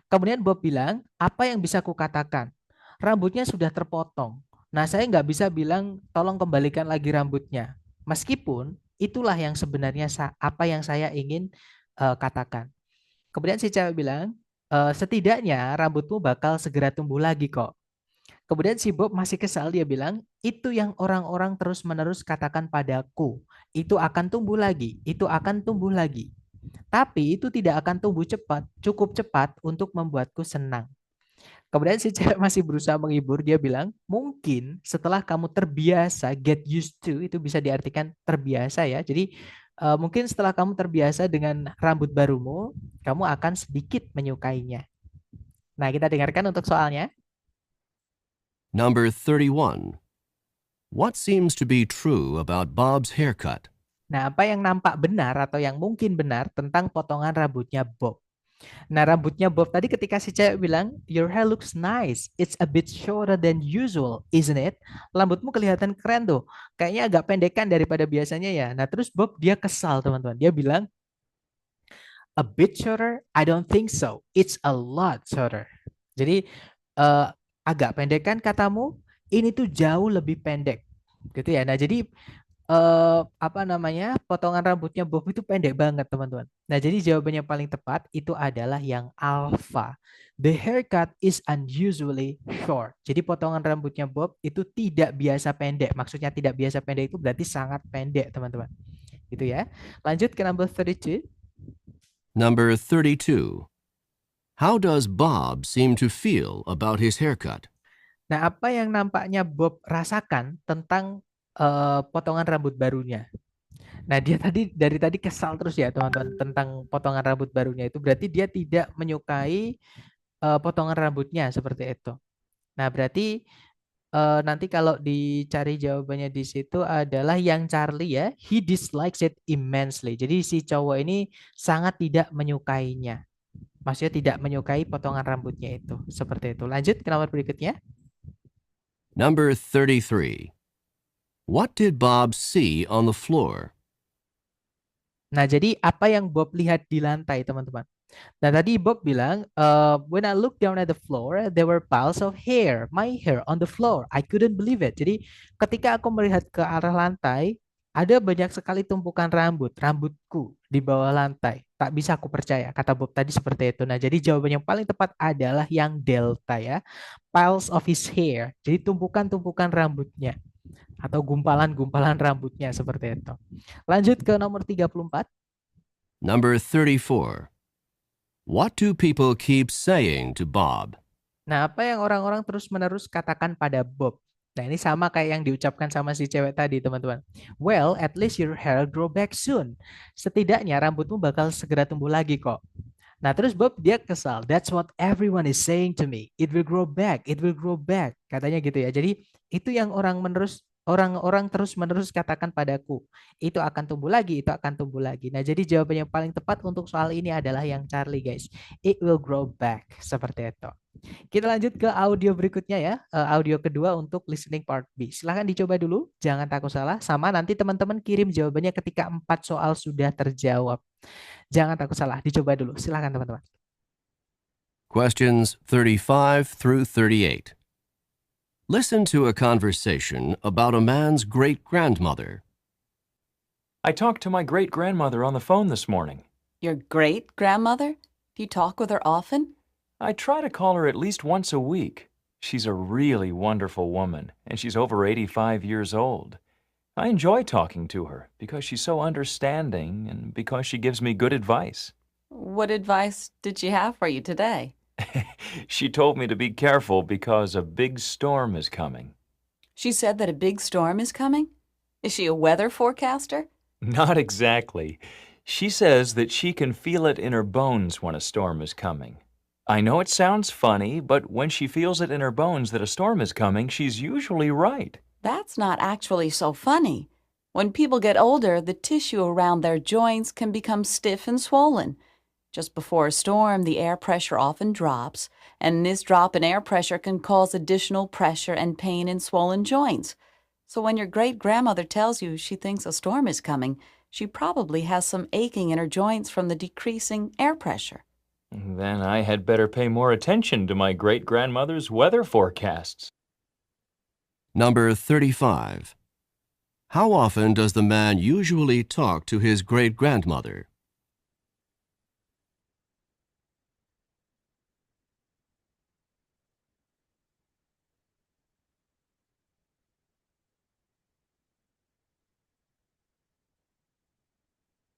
Kemudian Bob bilang, apa yang bisa aku katakan? Rambutnya sudah terpotong. Nah, saya nggak bisa bilang, tolong kembalikan lagi rambutnya. Meskipun itulah yang sebenarnya apa yang saya ingin katakan. Kemudian si cewek bilang, setidaknya rambutmu bakal segera tumbuh lagi kok. Kemudian si Bob masih kesal, dia bilang, itu yang orang-orang terus-menerus katakan padaku. Itu akan tumbuh lagi, itu akan tumbuh lagi. Tapi itu tidak akan tumbuh cepat, cukup cepat untuk membuatku senang. Kemudian si cewek masih berusaha menghibur, dia bilang, mungkin setelah kamu terbiasa, get used to, itu bisa diartikan terbiasa ya. Jadi mungkin setelah kamu terbiasa dengan rambut barumu, kamu akan sedikit menyukainya. Nah, kita dengarkan untuk soalnya. Number 31. What seems to be true about Bob's haircut? Nah, apa yang nampak benar atau yang mungkin benar tentang potongan rambutnya Bob? Nah, rambutnya Bob tadi ketika si cewek bilang, your hair looks nice. It's a bit shorter than usual, isn't it? Rambutmu kelihatan keren tuh. Kayaknya agak pendekan daripada biasanya ya. Nah, terus Bob dia kesal teman-teman. Dia bilang, a bit shorter? I don't think so. It's a lot shorter. Jadi, agak pendekan katamu? Ini tuh jauh lebih pendek. Gitu ya. Nah, jadi potongan rambutnya Bob itu pendek banget teman-teman. Nah jadi jawabannya paling tepat itu adalah yang alpha. The haircut is unusually short. Jadi potongan rambutnya Bob itu tidak biasa pendek. Maksudnya tidak biasa pendek itu berarti sangat pendek teman-teman. Gitu ya. Lanjut ke number 32. Number 32. How does Bob seem to feel about his haircut? Nah apa yang nampaknya Bob rasakan tentang potongan rambut barunya. Nah, dia dari tadi kesal terus ya, teman-teman, tentang potongan rambut barunya itu berarti dia tidak menyukai potongan rambutnya seperti itu. Nah, berarti nanti kalau dicari jawabannya di situ adalah yang Charlie ya, he dislikes it immensely. Jadi si cowok ini sangat tidak menyukainya. Maksudnya tidak menyukai potongan rambutnya itu. Seperti itu. Lanjut ke nomor berikutnya. Number 33. What did Bob see on the floor? Nah, jadi apa yang Bob lihat di lantai, teman-teman? Nah, tadi Bob bilang, when I looked down at the floor, there were piles of hair, my hair on the floor. I couldn't believe it. Jadi, ketika aku melihat ke arah lantai, ada banyak sekali tumpukan rambutku di bawah lantai. Tak bisa aku percaya, kata Bob tadi seperti itu. Nah, jadi jawaban yang paling tepat adalah yang delta ya. Piles of his hair. Jadi tumpukan-tumpukan rambutnya. Atau gumpalan-gumpalan rambutnya seperti itu. Lanjut ke nomor 34. Number 34. What do people keep saying to Bob? Nah, apa yang orang-orang terus-menerus katakan pada Bob? Nah, ini sama kayak yang diucapkan sama si cewek tadi, teman-teman. Well, at least your hair grow back soon. Setidaknya rambutmu bakal segera tumbuh lagi kok. Nah, terus Bob dia kesal. That's what everyone is saying to me. It will grow back. It will grow back. Katanya gitu ya. Jadi, itu yang orang-orang terus-menerus katakan padaku. Itu akan tumbuh lagi, itu akan tumbuh lagi. Nah, jadi jawaban yang paling tepat untuk soal ini adalah yang Charlie, guys. It will grow back. Seperti itu. Kita lanjut ke audio berikutnya ya. Audio kedua untuk listening part B. Silahkan dicoba dulu. Jangan takut salah. Sama nanti teman-teman kirim jawabannya ketika 4 soal sudah terjawab. Jangan takut salah. Dicoba dulu. Silahkan teman-teman. Questions 35 through 38. Listen to a conversation about a man's great-grandmother. I talked to my great-grandmother on the phone this morning. Your great-grandmother? Do you talk with her often? I try to call her at least once a week. She's a really wonderful woman, and she's over 85 years old. I enjoy talking to her because she's so understanding and because she gives me good advice. What advice did she have for you today? She told me to be careful because a big storm is coming. She said that a big storm is coming? Is she a weather forecaster? Not exactly. She says that she can feel it in her bones when a storm is coming. I know it sounds funny, but when she feels it in her bones that a storm is coming, she's usually right. That's not actually so funny. When people get older, the tissue around their joints can become stiff and swollen. Just before a storm, the air pressure often drops, and this drop in air pressure can cause additional pressure and pain in swollen joints. So when your great-grandmother tells you she thinks a storm is coming, she probably has some aching in her joints from the decreasing air pressure. Then I had better pay more attention to my great-grandmother's weather forecasts. Number 35. How often does the man usually talk to his great-grandmother?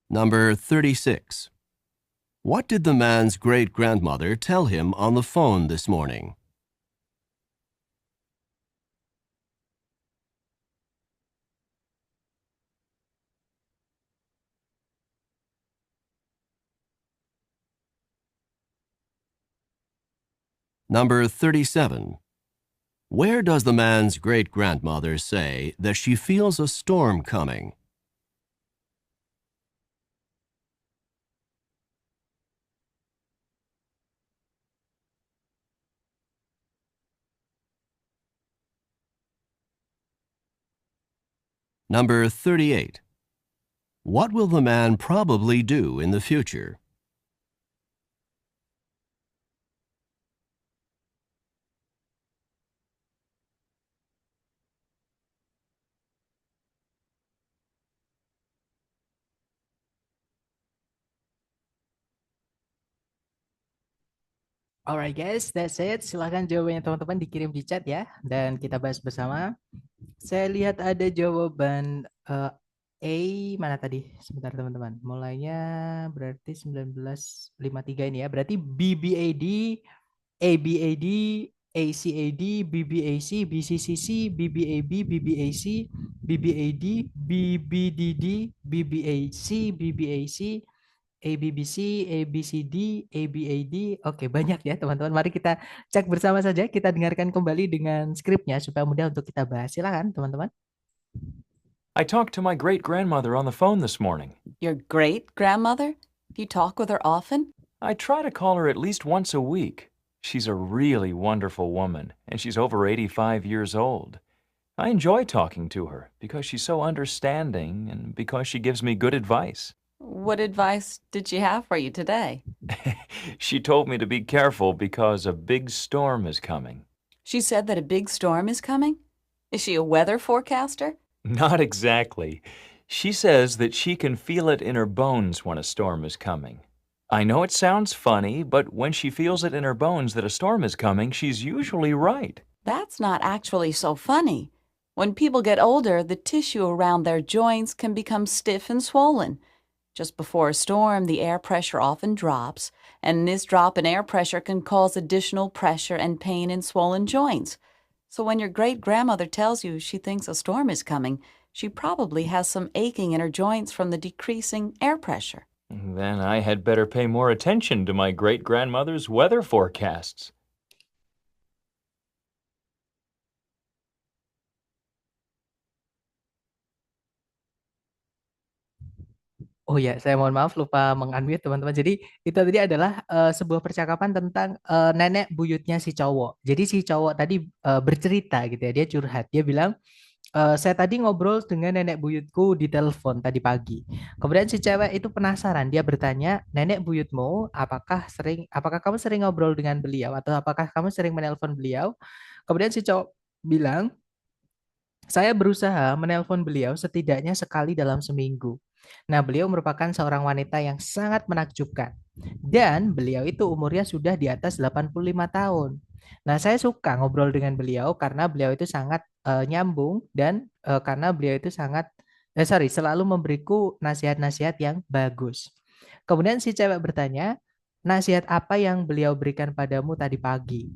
Number 36. What did the man's great-grandmother tell him on the phone this morning? Number 37. Where does the man's great-grandmother say that she feels a storm coming? Number 38. What will the man probably do in the future? Alright guys, that's it. Silahkan jawabannya teman-teman dikirim di chat ya. Dan kita bahas bersama. Saya lihat ada jawaban A, mana tadi? Sebentar teman-teman. Mulainya berarti 1953 ini ya. Berarti BBAD, ABAD, ACAD, BBAC, BCCC, BBAB, BBAC, BBAD, BBDD, BBAC, BBAC, ABBC, ABCD, ABAD. Oke, banyak ya teman-teman. Mari kita cek bersama saja. Kita dengarkan kembali dengan skripnya supaya mudah untuk kita bahas. Silakan teman-teman. I talked to my great-grandmother on the phone this morning. Your great-grandmother? Do you talk with her often? I try to call her at least once a week. She's a really wonderful woman, and she's over 85 years old. I enjoy talking to her because she's so understanding and because she gives me good advice. What advice did she have for you today? She told me to be careful because a big storm is coming. She said that a big storm is coming? Is she a weather forecaster? Not exactly. She says that she can feel it in her bones when a storm is coming. I know it sounds funny, but when she feels it in her bones that a storm is coming, she's usually right. That's not actually so funny. When people get older, the tissue around their joints can become stiff and swollen. Just before a storm, the air pressure often drops, and this drop in air pressure can cause additional pressure and pain in swollen joints. So when your great-grandmother tells you she thinks a storm is coming, she probably has some aching in her joints from the decreasing air pressure. Then I had better pay more attention to my great-grandmother's weather forecasts. Oh ya, saya mohon maaf lupa meng-unmute teman-teman. Jadi itu tadi adalah sebuah percakapan tentang nenek buyutnya si cowok. Jadi si cowok tadi bercerita gitu ya, dia curhat. Dia bilang, saya tadi ngobrol dengan nenek buyutku di telepon tadi pagi. Kemudian si cewek itu penasaran, dia bertanya, nenek buyutmu apakah kamu sering ngobrol dengan beliau atau apakah kamu sering menelpon beliau? Kemudian si cowok bilang, saya berusaha menelpon beliau setidaknya sekali dalam seminggu. Nah, beliau merupakan seorang wanita yang sangat menakjubkan. Dan beliau itu umurnya sudah di atas 85 tahun. Nah, saya suka ngobrol dengan beliau karena beliau itu sangat nyambung dan karena beliau itu selalu memberiku nasihat-nasihat yang bagus. Kemudian si cewek bertanya, nasihat apa yang beliau berikan padamu tadi pagi?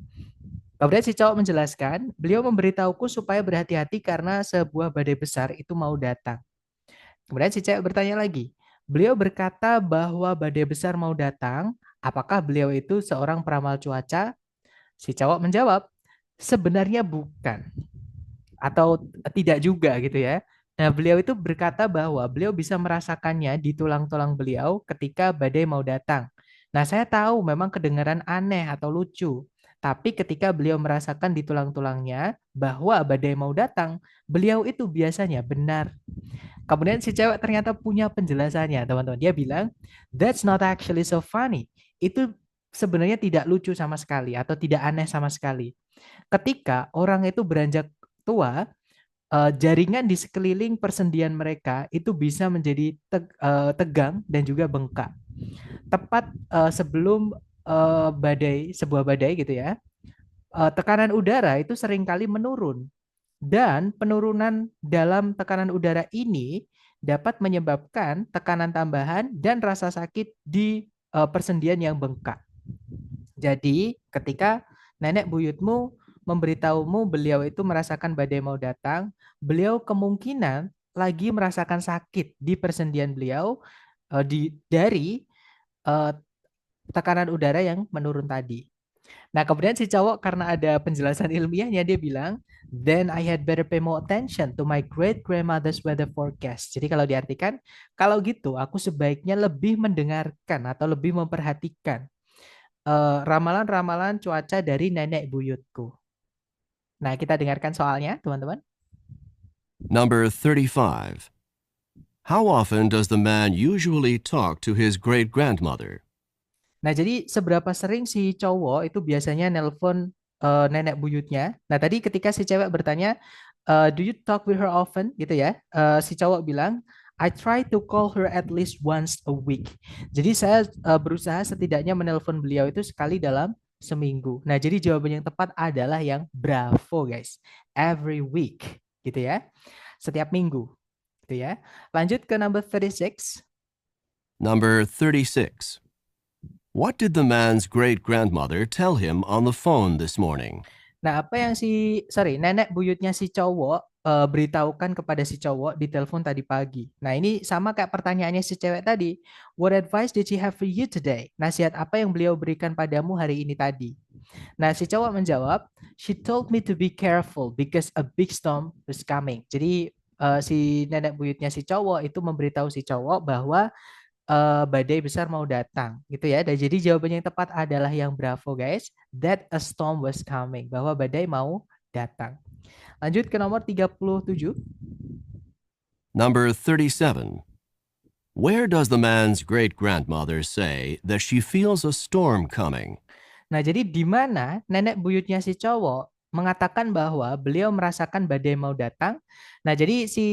Kemudian si cowok menjelaskan, beliau memberitahuku supaya berhati-hati karena sebuah badai besar itu mau datang. Kemudian si cewek bertanya lagi, beliau berkata bahwa badai besar mau datang, apakah beliau itu seorang peramal cuaca? Si cowok menjawab, sebenarnya bukan, atau tidak juga gitu ya. Nah, beliau itu berkata bahwa beliau bisa merasakannya di tulang-tulang beliau ketika badai mau datang. Nah, saya tahu memang kedengaran aneh atau lucu, tapi ketika beliau merasakan di tulang-tulangnya bahwa badai mau datang, beliau itu biasanya benar. Kemudian si cewek ternyata punya penjelasannya, teman-teman. Dia bilang, that's not actually so funny. Itu sebenarnya tidak lucu sama sekali atau tidak aneh sama sekali. Ketika orang itu beranjak tua, jaringan di sekeliling persendian mereka itu bisa menjadi tegang dan juga bengkak. Tepat sebelum sebuah badai gitu ya, tekanan udara itu seringkali menurun. Dan penurunan dalam tekanan udara ini dapat menyebabkan tekanan tambahan dan rasa sakit di persendian yang bengkak. Jadi, ketika nenek buyutmu memberitahumu beliau itu merasakan badai mau datang, beliau kemungkinan lagi merasakan sakit di persendian beliau dari tekanan udara yang menurun tadi. Nah, kemudian si cowok karena ada penjelasan ilmiahnya dia bilang, then I had better pay more attention to my great grandmother's weather forecast. Jadi kalau diartikan, kalau gitu aku sebaiknya lebih mendengarkan atau lebih memperhatikan ramalan-ramalan cuaca dari nenek buyutku. Nah, kita dengarkan soalnya, teman-teman. Number 35. How often does the man usually talk to his great-grandmother? Nah, jadi seberapa sering si cowok itu biasanya nelpon nenek buyutnya. Nah, tadi ketika si cewek bertanya, do you talk with her often? Gitu ya. Si cowok bilang, I try to call her at least once a week. Jadi saya berusaha setidaknya menelpon beliau itu sekali dalam seminggu. Nah, jadi jawaban yang tepat adalah yang bravo, guys. Every week, gitu ya. Setiap minggu, gitu ya. Lanjut ke number 36. Number 36. What did the man's great-grandmother tell him on the phone this morning? Nah, apa yang nenek buyutnya si cowok beritahukan kepada si cowok di telepon tadi pagi. Nah, ini sama kayak pertanyaannya si cewek tadi. What advice did she have for you today? Nasihat apa yang beliau berikan padamu hari ini tadi? Nah, si cowok menjawab, she told me to be careful because a big storm was coming. Jadi si nenek buyutnya si cowok itu memberitahu si cowok bahwa badai besar mau datang gitu ya. Dan jadi jawabannya yang tepat adalah yang bravo, guys. That a storm was coming, bahwa badai mau datang. Lanjut ke nomor 37. Number 37. Where does the man's great-grandmother say that she feels a storm coming? Nah, jadi di mana nenek buyutnya si cowok mengatakan bahwa beliau merasakan badai mau datang. Nah, jadi si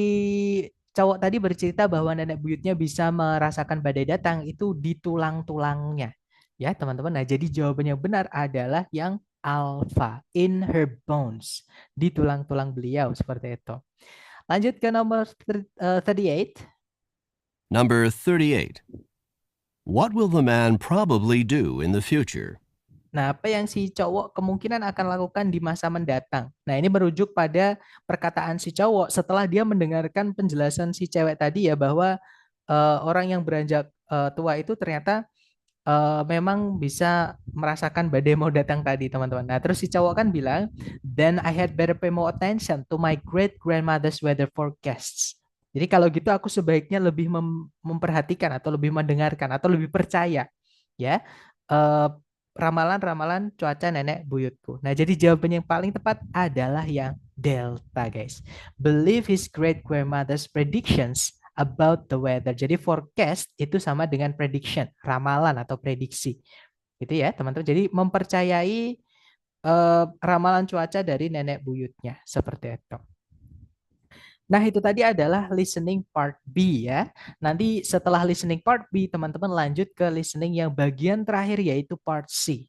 cowok tadi bercerita bahwa nenek buyutnya bisa merasakan badai datang itu di tulang-tulangnya. Ya, teman-teman. Nah, jadi jawabannya benar adalah yang alpha, in her bones, di tulang-tulang beliau, seperti itu. Lanjut ke nomor 38. Number 38. What will the man probably do in the future? Nah, apa yang si cowok kemungkinan akan lakukan di masa mendatang? Nah, ini merujuk pada perkataan si cowok setelah dia mendengarkan penjelasan si cewek tadi ya, bahwa orang yang beranjak tua itu ternyata memang bisa merasakan badai mau datang tadi, teman-teman. Nah, terus si cowok kan bilang, then I had better pay more attention to my great grandmother's weather forecasts. Jadi kalau gitu aku sebaiknya lebih memperhatikan atau lebih mendengarkan atau lebih percaya ya ramalan-ramalan cuaca nenek buyutku. Nah, jadi jawaban yang paling tepat adalah yang delta, guys. Believe his great grandmother's predictions about the weather. Jadi forecast itu sama dengan prediction, ramalan atau prediksi. Gitu ya, teman-teman. Jadi mempercayai ramalan cuaca dari nenek buyutnya seperti itu. Nah, itu tadi adalah listening part B ya. Nanti setelah listening part B, teman-teman lanjut ke listening yang bagian terakhir yaitu part C.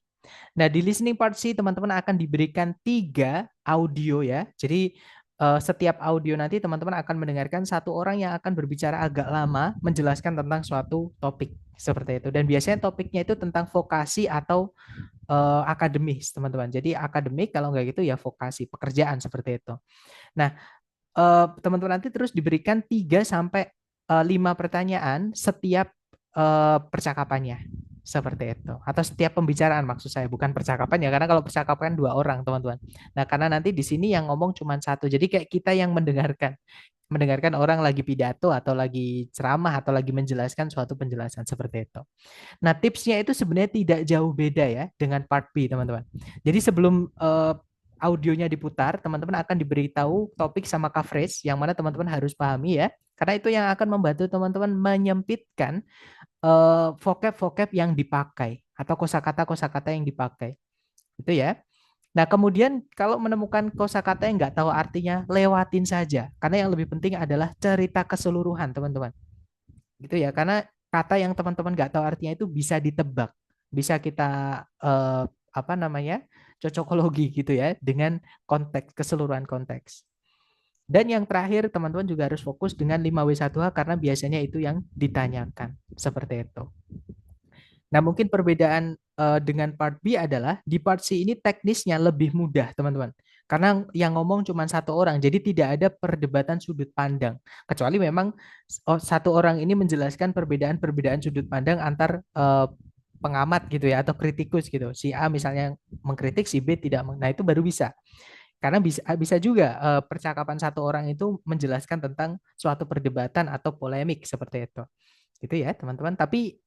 Nah, di listening part C, teman-teman akan diberikan 3 audio ya. Jadi, setiap audio nanti teman-teman akan mendengarkan satu orang yang akan berbicara agak lama, menjelaskan tentang suatu topik, seperti itu. Dan biasanya topiknya itu tentang vokasi atau akademis, teman-teman. Jadi, akademik, kalau nggak gitu ya vokasi, pekerjaan, seperti itu. Nah, teman-teman nanti terus diberikan 3 sampai 5 pertanyaan setiap percakapannya. Seperti itu. Atau setiap pembicaraan maksud saya, bukan percakapan ya, karena kalau percakapan 2 orang, teman-teman. Nah, karena nanti di sini yang ngomong cuma satu. Jadi kayak kita yang mendengarkan orang lagi pidato atau lagi ceramah atau lagi menjelaskan suatu penjelasan seperti itu. Nah, tipsnya itu sebenarnya tidak jauh beda ya dengan part B, teman-teman. Jadi sebelum audionya diputar, teman-teman akan diberitahu topik sama coverage yang mana teman-teman harus pahami ya. Karena itu yang akan membantu teman-teman menyempitkan vocab-vocab yang dipakai atau kosakata-kosakata yang dipakai. Itu ya. Nah, kemudian kalau menemukan kosakata yang nggak tahu artinya, lewatin saja. Karena yang lebih penting adalah cerita keseluruhan, teman-teman. Gitu ya. Karena kata yang teman-teman nggak tahu artinya itu bisa ditebak. Bisa kita cocokologi gitu ya dengan konteks, keseluruhan konteks. Dan yang terakhir teman-teman juga harus fokus dengan 5W1H karena biasanya itu yang ditanyakan seperti itu. Nah, mungkin perbedaan dengan part B adalah di part C ini teknisnya lebih mudah, teman-teman. Karena yang ngomong cuma satu orang, jadi tidak ada perdebatan sudut pandang. Kecuali memang satu orang ini menjelaskan perbedaan-perbedaan sudut pandang antar pengamat gitu ya atau kritikus gitu. Si A misalnya mengkritik, si B tidak. Nah, itu baru bisa. Karena bisa juga percakapan satu orang itu menjelaskan tentang suatu perdebatan atau polemik seperti itu. Gitu ya, teman-teman. Tapi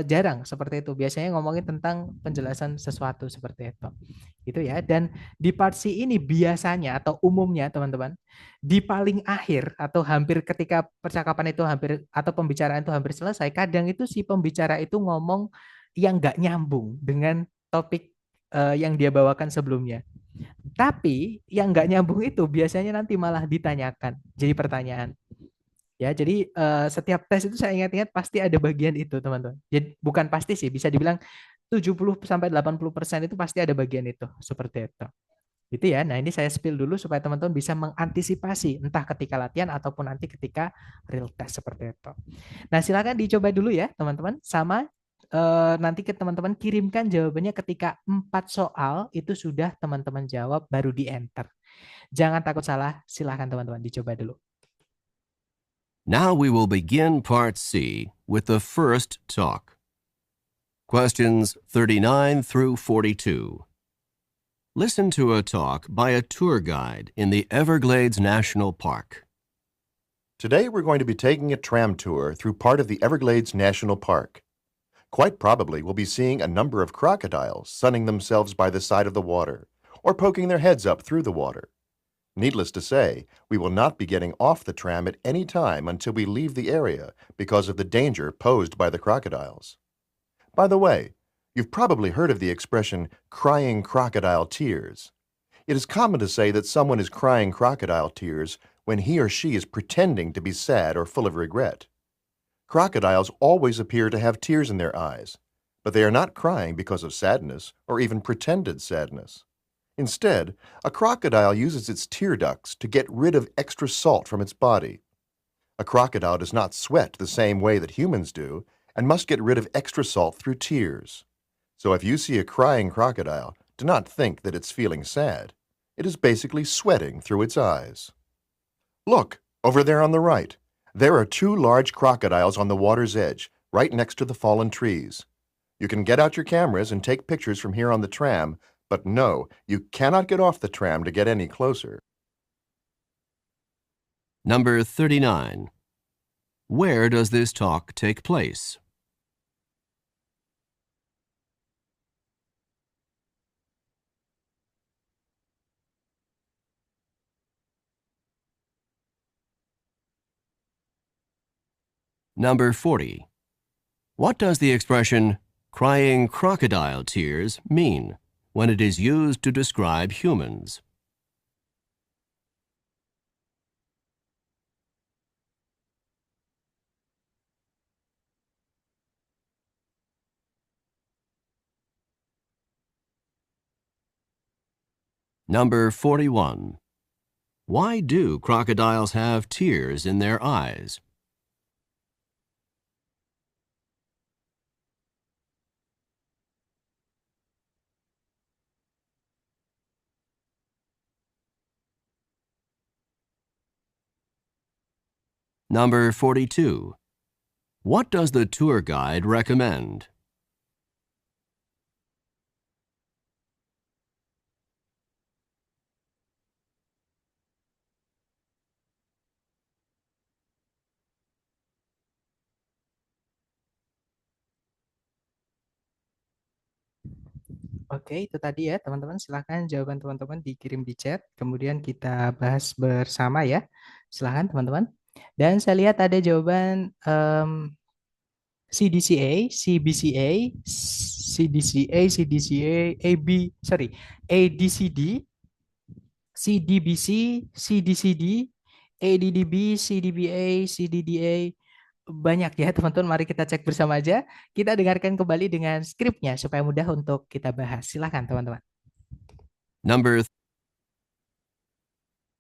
jarang seperti itu. Biasanya ngomongin tentang penjelasan sesuatu seperti itu. Gitu ya. Dan di part C ini biasanya atau umumnya, teman-teman, di paling akhir atau hampir ketika percakapan itu hampir atau pembicaraan itu hampir selesai, kadang itu si pembicara itu ngomong yang nggak nyambung dengan topik yang dia bawakan sebelumnya. Tapi yang nggak nyambung itu biasanya nanti malah ditanyakan, jadi pertanyaan. Ya, jadi setiap tes itu saya ingat-ingat pasti ada bagian itu, teman-teman. Jadi bukan pasti sih, bisa dibilang 70-80% itu pasti ada bagian itu, seperti itu. Gitu ya. Nah, ini saya spill dulu supaya teman-teman bisa mengantisipasi entah ketika latihan ataupun nanti ketika real test seperti itu. Nah, silakan dicoba dulu ya, teman-teman. Sama nanti ke teman-teman kirimkan jawabannya ketika 4 soal itu sudah teman-teman jawab baru di enter. Jangan takut salah, silakan teman-teman dicoba dulu. Now we will begin part C with the first talk. Questions 39 through 42. Listen to a talk by a tour guide in the Everglades National Park. Today we're going to be taking a tram tour through part of the Everglades National Park. Quite probably we'll be seeing a number of crocodiles sunning themselves by the side of the water or poking their heads up through the water. Needless to say, we will not be getting off the tram at any time until we leave the area because of the danger posed by the crocodiles. By the way, you've probably heard of the expression crying crocodile tears. It is common to say that someone is crying crocodile tears when he or she is pretending to be sad or full of regret. Crocodiles always appear to have tears in their eyes, but they are not crying because of sadness or even pretended sadness. Instead, a crocodile uses its tear ducts to get rid of extra salt from its body. A crocodile does not sweat the same way that humans do and must get rid of extra salt through tears. So if you see a crying crocodile, do not think that it's feeling sad. It is basically sweating through its eyes. Look, over there on the right. There are 2 large crocodiles on the water's edge, right next to the fallen trees. You can get out your cameras and take pictures from here on the tram, but no, you cannot get off the tram to get any closer. Number 39. Where does this talk take place? Number 40. What does the expression crying crocodile tears mean when it is used to describe humans? Number 41. Why do crocodiles have tears in their eyes? Number 42. What does the tour guide recommend? Oke, itu tadi ya teman-teman. Silahkan jawaban teman-teman dikirim di chat. Kemudian kita bahas bersama ya. Silahkan teman-teman. Dan saya lihat ada jawaban CDCA, CBCA, CDCA, CDCA, AB, sorry, ADCD, CDBC, CDCD, ADDB, CDBA, CDDA. Banyak ya teman-teman, mari kita cek bersama aja. Kita dengarkan kembali dengan skripnya supaya mudah untuk kita bahas. Silakan teman-teman.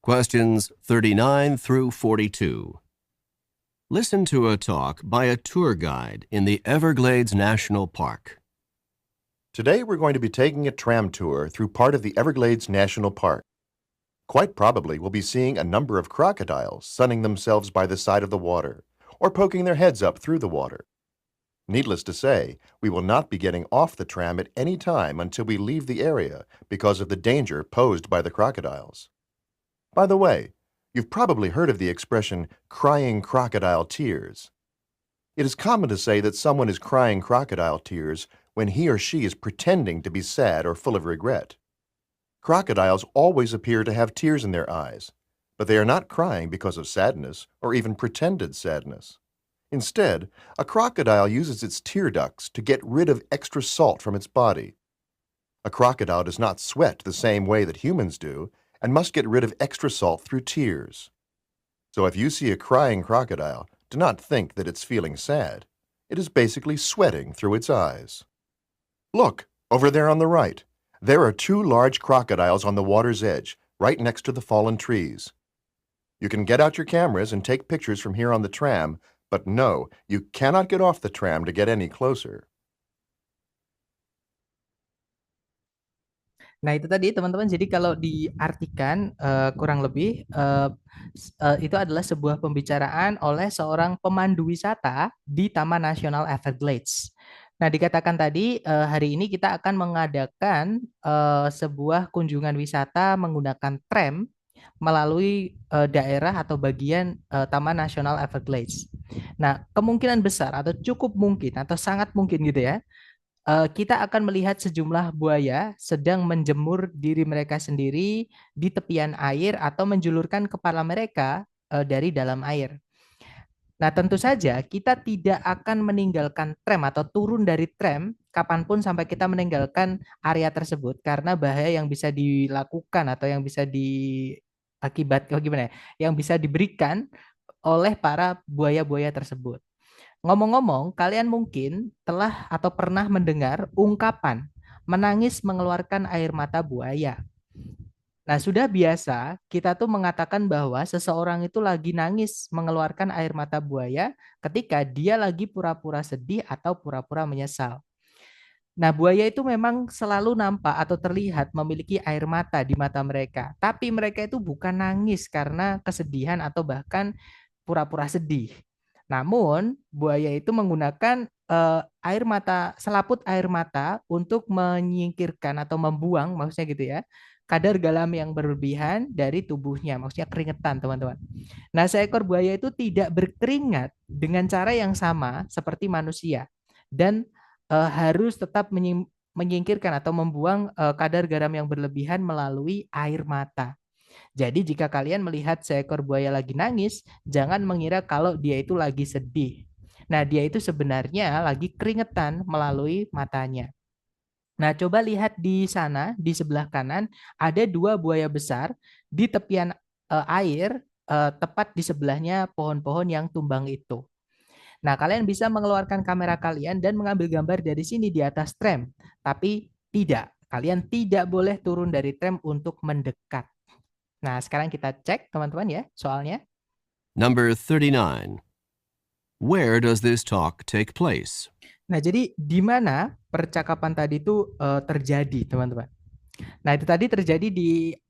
Questions 39 through 42. Listen to a talk by a tour guide in the Everglades National Park. Today we're going to be taking a tram tour through part of the Everglades National Park. Quite probably we'll be seeing a number of crocodiles sunning themselves by the side of the water, or poking their heads up through the water. Needless to say, we will not be getting off the tram at any time until we leave the area because of the danger posed by the crocodiles. By the way, you've probably heard of the expression crying crocodile tears. It is common to say that someone is crying crocodile tears when he or she is pretending to be sad or full of regret. Crocodiles always appear to have tears in their eyes, but they are not crying because of sadness or even pretended sadness. Instead, a crocodile uses its tear ducts to get rid of extra salt from its body. A crocodile does not sweat the same way that humans do and must get rid of extra salt through tears. So if you see a crying crocodile, do not think that it's feeling sad. It is basically sweating through its eyes. Look, over there on the right. There are two large crocodiles on the water's edge, right next to the fallen trees. You can get out your cameras and take pictures from here on the tram, but no, you cannot get off the tram to get any closer. Nah, itu tadi teman-teman. Jadi kalau diartikan kurang lebih itu adalah sebuah pembicaraan oleh seorang pemandu wisata di Taman Nasional Everglades. Nah, dikatakan tadi hari ini kita akan mengadakan sebuah kunjungan wisata menggunakan tram melalui daerah atau bagian Taman Nasional Everglades. Nah, kemungkinan besar atau cukup mungkin atau sangat mungkin gitu ya, kita akan melihat sejumlah buaya sedang menjemur diri mereka sendiri di tepian air atau menjulurkan kepala mereka dari dalam air. Nah, tentu saja kita tidak akan meninggalkan tram atau turun dari tram kapanpun sampai kita meninggalkan area tersebut karena bahaya yang bisa dilakukan atau yang bisa yang bisa diberikan oleh para buaya-buaya tersebut. Ngomong-ngomong, kalian mungkin telah atau pernah mendengar ungkapan menangis mengeluarkan air mata buaya. Nah, sudah biasa kita tuh mengatakan bahwa seseorang itu lagi nangis mengeluarkan air mata buaya ketika dia lagi pura-pura sedih atau pura-pura menyesal. Nah, buaya itu memang selalu nampak atau terlihat memiliki air mata di mata mereka. Tapi mereka itu bukan nangis karena kesedihan atau bahkan pura-pura sedih. Namun, buaya itu menggunakan selaput air mata untuk menyingkirkan atau membuang, maksudnya gitu ya, kadar garam yang berlebihan dari tubuhnya, maksudnya keringetan, teman-teman. Nah, seekor buaya itu tidak berkeringat dengan cara yang sama seperti manusia dan harus tetap menyingkirkan atau membuang kadar garam yang berlebihan melalui air mata. Jadi jika kalian melihat seekor buaya lagi nangis, jangan mengira kalau dia itu lagi sedih. Nah, dia itu sebenarnya lagi keringetan melalui matanya. Nah, coba lihat di sana, di sebelah kanan, ada dua buaya besar di tepian air, tepat di sebelahnya pohon-pohon yang tumbang itu. Nah, kalian bisa mengeluarkan kamera kalian dan mengambil gambar dari sini di atas tram. Tapi tidak, Kalian tidak boleh turun dari tram untuk mendekat. Nah, sekarang kita cek teman-teman ya soalnya. Number 39. Where does this talk take place? Nah, jadi di mana percakapan tadi itu terjadi, teman-teman? Nah, itu tadi terjadi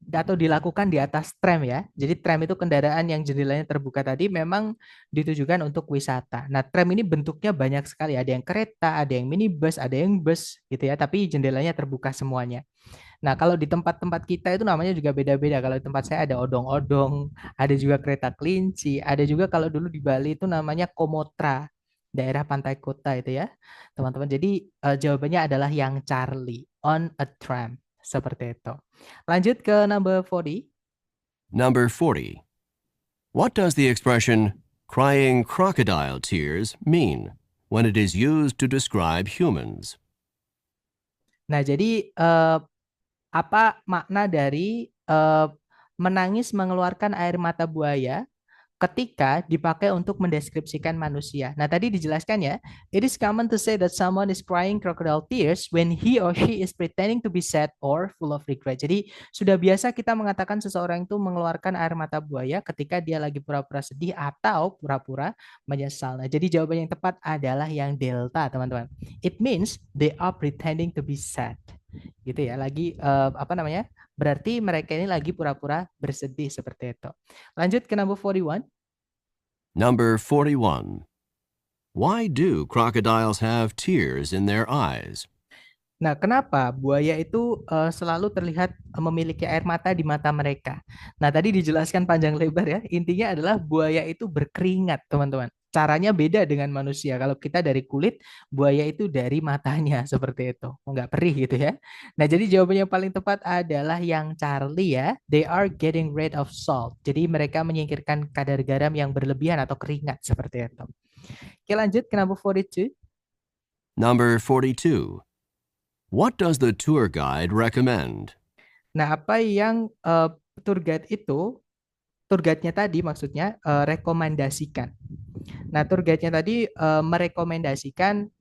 atau dilakukan di atas tram ya. Jadi tram itu kendaraan yang jendelanya terbuka tadi memang ditujukan untuk wisata. Nah, tram ini bentuknya banyak sekali. Ada yang kereta, ada yang minibus, ada yang bus gitu ya. Tapi jendelanya terbuka semuanya. Nah, kalau di tempat-tempat kita itu namanya juga beda-beda. Kalau di tempat saya ada odong-odong, ada juga kereta kelinci, ada juga kalau dulu di Bali itu namanya komotra, daerah pantai kota itu ya, teman-teman. Jadi jawabannya adalah yang Charlie, on a tram. Seperti itu. Lanjut ke number 40. Number 40. What does the expression crying crocodile tears mean when it is used to describe humans? Nah, jadi apa makna dari menangis mengeluarkan air mata buaya ketika dipakai untuk mendeskripsikan manusia? Nah, tadi dijelaskan ya, it is common to say that someone is crying crocodile tears when he or she is pretending to be sad or full of regret. Jadi, sudah biasa kita mengatakan seseorang itu mengeluarkan air mata buaya ketika dia lagi pura-pura sedih atau pura-pura menyesal. Nah, jadi jawaban yang tepat adalah yang delta, teman-teman. It means they are pretending to be sad. Gitu ya, lagi apa namanya? Berarti mereka ini lagi pura-pura bersedih seperti itu. Lanjut ke number 41. Number 41. Why do crocodiles have tears in their eyes? Nah, kenapa buaya itu selalu terlihat memiliki air mata di mata mereka? Nah, tadi dijelaskan panjang lebar ya. Intinya adalah buaya itu berkeringat, teman-teman. Caranya beda dengan manusia. Kalau kita dari kulit, buaya itu dari matanya seperti itu. Nggak perih gitu ya. Nah, jadi jawabannya paling tepat adalah yang Charlie ya. They are getting rid of salt. Jadi mereka menyingkirkan kadar garam yang berlebihan atau keringat seperti itu. Oke, lanjut ke number 42. Number 42. What does the tour guide recommend? Nah, apa yang tour guide-nya tadi maksudnya rekomendasikan. Nah, tour guide-nya tadi merekomendasikan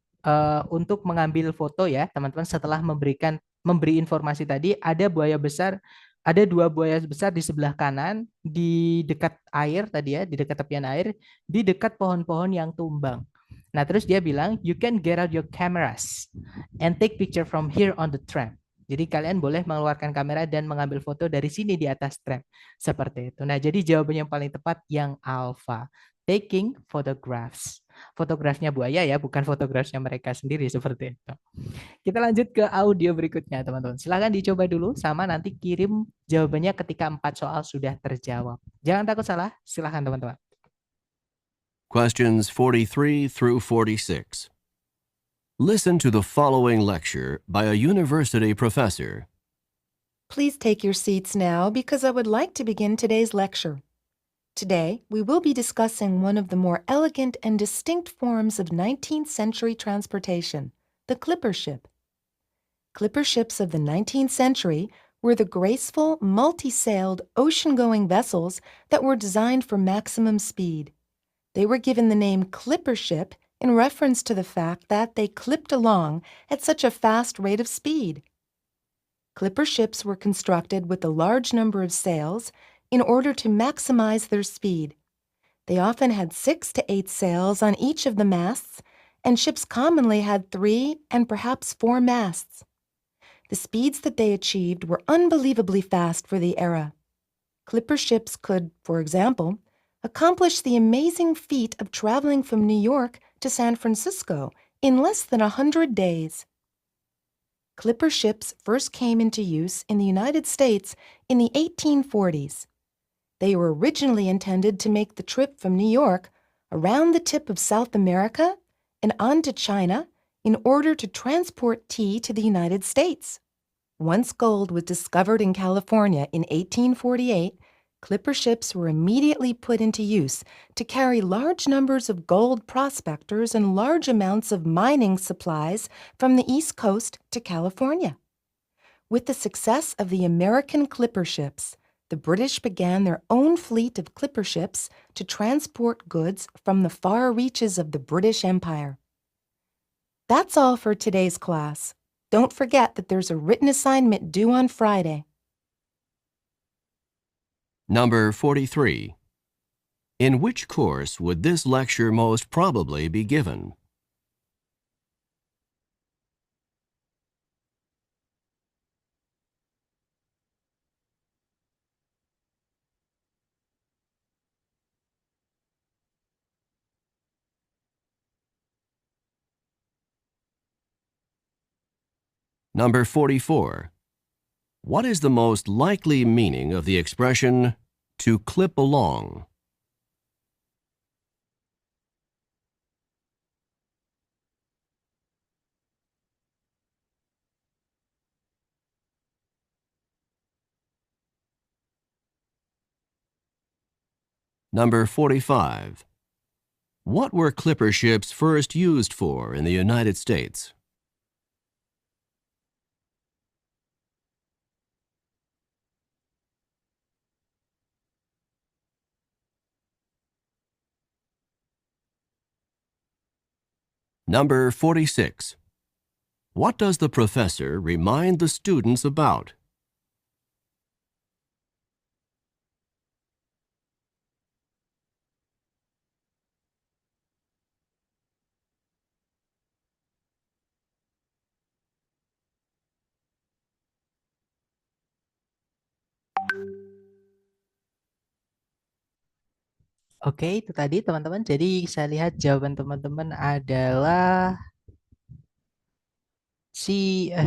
untuk mengambil foto ya, teman-teman, setelah memberi informasi tadi ada dua buaya besar di sebelah kanan, di dekat air tadi ya, di dekat tepian air, di dekat pohon-pohon yang tumbang. Nah, terus dia bilang, you can get out your cameras and take picture from here on the tram. Jadi kalian boleh mengeluarkan kamera dan mengambil foto dari sini di atas tram. Seperti itu. Nah, jadi jawaban yang paling tepat yang alpha. Taking photographs. Fotografnya buaya ya, bukan fotografnya mereka sendiri seperti itu. Kita lanjut ke audio berikutnya, teman-teman. Silahkan dicoba dulu, sama nanti kirim jawabannya ketika 4 soal sudah terjawab. Jangan takut salah, silahkan teman-teman. Questions 43 through 46. Listen to the following lecture by a university professor. Please take your seats now because I would like to begin today's lecture. Today, we will be discussing one of the more elegant and distinct forms of 19th century transportation, the clipper ship. Clipper ships of the 19th century were the graceful, multi-sailed, ocean-going vessels that were designed for maximum speed. They were given the name clipper ship in reference to the fact that they clipped along at such a fast rate of speed. Clipper ships were constructed with a large number of sails in order to maximize their speed. They often had 6 to 8 sails on each of the masts, and ships commonly had 3 and perhaps 4 masts. The speeds that they achieved were unbelievably fast for the era. Clipper ships could, for example, accomplish the amazing feat of traveling from New York to San Francisco in less than 100 days. Clipper ships first came into use in the United States in the 1840s. They were originally intended to make the trip from New York around the tip of South America and on to China in order to transport tea to the United States. Once gold was discovered in California in 1848, clipper ships were immediately put into use to carry large numbers of gold prospectors and large amounts of mining supplies from the East Coast to California. With the success of the American clipper ships, the British began their own fleet of clipper ships to transport goods from the far reaches of the British Empire. That's all for today's class. Don't forget that there's a written assignment due on Friday. Number 43. In which course would this lecture most probably be given? Number 44. What is the most likely meaning of the expression to clip along? Number 45. What were clipper ships first used for in the United States? Number 46. What does the professor remind the students about? Oke, itu tadi teman-teman. Jadi saya lihat jawaban teman-teman adalah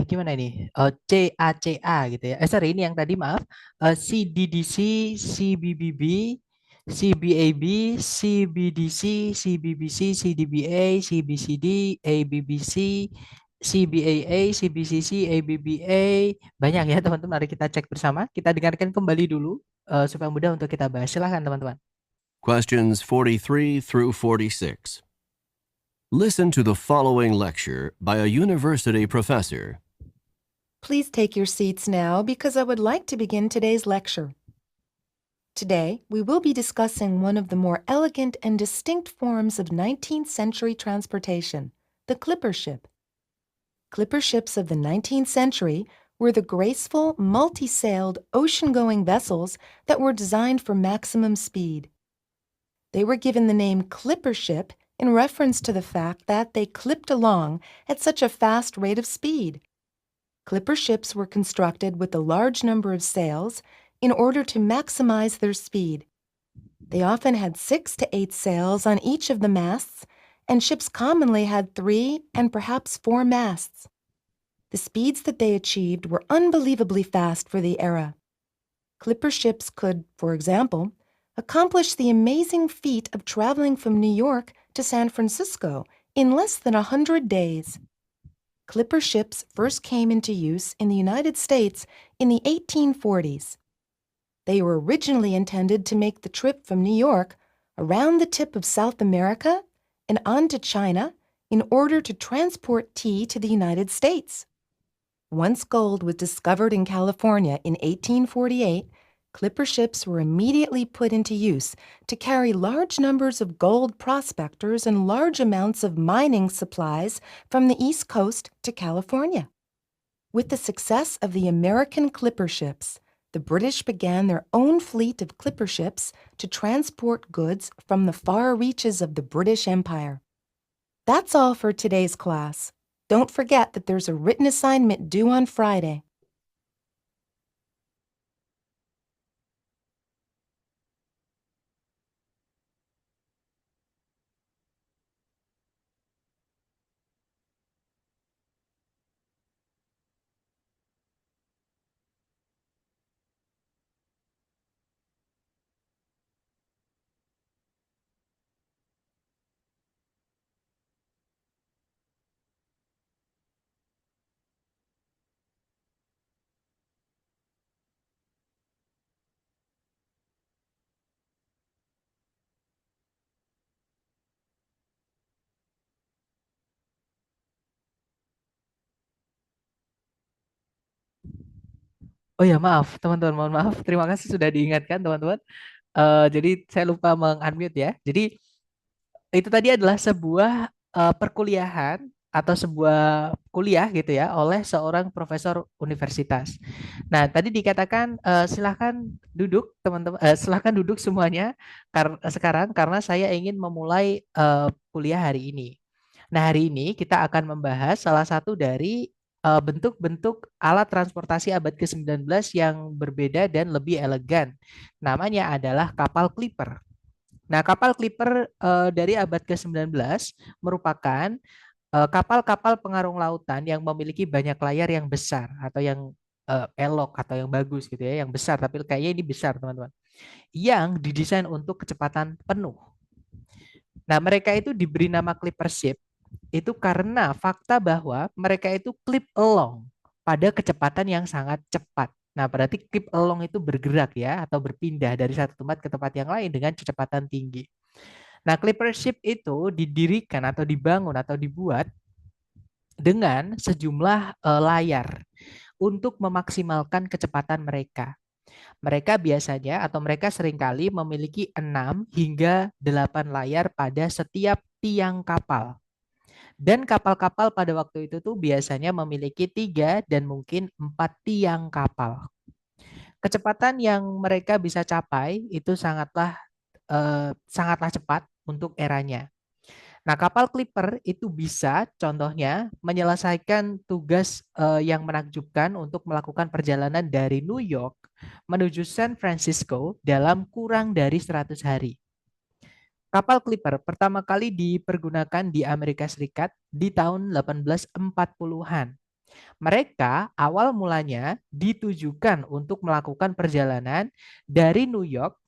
gimana ini? CACA gitu ya. Sorry, ini yang tadi maaf. CDDC, CBBB, CBAB, CBDC, CBBC, CDBA, CBCD, ABBC, CBAA, CBCC, ABBA. Banyak ya teman-teman. Mari kita cek bersama. Kita dengarkan kembali dulu supaya mudah untuk kita bahas. Silahkan teman-teman. Questions 43 through 46. Listen to the following lecture by a university professor. Please take your seats now because I would like to begin today's lecture. Today, we will be discussing one of the more elegant and distinct forms of 19th century transportation, the clipper ship. Clipper ships of the 19th century were the graceful, multi-sailed, ocean-going vessels that were designed for maximum speed. They were given the name clipper ship in reference to the fact that they clipped along at such a fast rate of speed. Clipper ships were constructed with a large number of sails in order to maximize their speed. They often had 6 to 8 sails on each of the masts, and ships commonly had 3 and perhaps 4 masts. The speeds that they achieved were unbelievably fast for the era. Clipper ships could, for example, accomplish the amazing feat of traveling from New York to San Francisco in less than 100 days. Clipper ships first came into use in the United States in the 1840s. They were originally intended to make the trip from New York around the tip of South America and on to China in order to transport tea to the United States. Once gold was discovered in California in 1848, clipper ships were immediately put into use to carry large numbers of gold prospectors and large amounts of mining supplies from the East Coast to California. With the success of the American clipper ships, the British began their own fleet of clipper ships to transport goods from the far reaches of the British Empire. That's all for today's class. Don't forget that there's a written assignment due on Friday. Oh ya, maaf teman-teman, mohon maaf. Terima kasih sudah diingatkan teman-teman. Jadi saya lupa meng-unmute ya. Jadi itu tadi adalah sebuah perkuliahan atau sebuah kuliah gitu ya oleh seorang profesor universitas. Nah, tadi dikatakan silahkan duduk teman-teman, silahkan duduk semuanya sekarang karena saya ingin memulai kuliah hari ini. Nah, hari ini kita akan membahas salah satu dari bentuk-bentuk alat transportasi abad ke-19 yang berbeda dan lebih elegan. Namanya adalah kapal clipper. Nah, kapal clipper dari abad ke-19 merupakan kapal-kapal pengarung lautan yang memiliki banyak layar yang besar atau yang elok atau yang bagus gitu ya, yang besar tapi kayaknya ini besar teman-teman. Yang didesain untuk kecepatan penuh. Nah, mereka itu diberi nama clipper ship itu karena fakta bahwa mereka itu clip along pada kecepatan yang sangat cepat. Nah, berarti clip along itu bergerak ya atau berpindah dari satu tempat ke tempat yang lain dengan kecepatan tinggi. Nah, clipper ship itu didirikan atau dibangun atau dibuat dengan sejumlah layar untuk memaksimalkan kecepatan mereka. Mereka biasanya atau mereka seringkali memiliki 6 hingga 8 layar pada setiap tiang kapal. Dan kapal-kapal pada waktu itu tuh biasanya memiliki 3 dan mungkin 4 tiang kapal. Kecepatan yang mereka bisa capai itu sangatlah cepat untuk eranya. Nah, kapal clipper itu bisa contohnya menyelesaikan tugas yang menakjubkan untuk melakukan perjalanan dari New York menuju San Francisco dalam kurang dari 100 hari. Kapal clipper pertama kali dipergunakan di Amerika Serikat di tahun 1840-an. Mereka awal mulanya ditujukan untuk melakukan perjalanan dari New York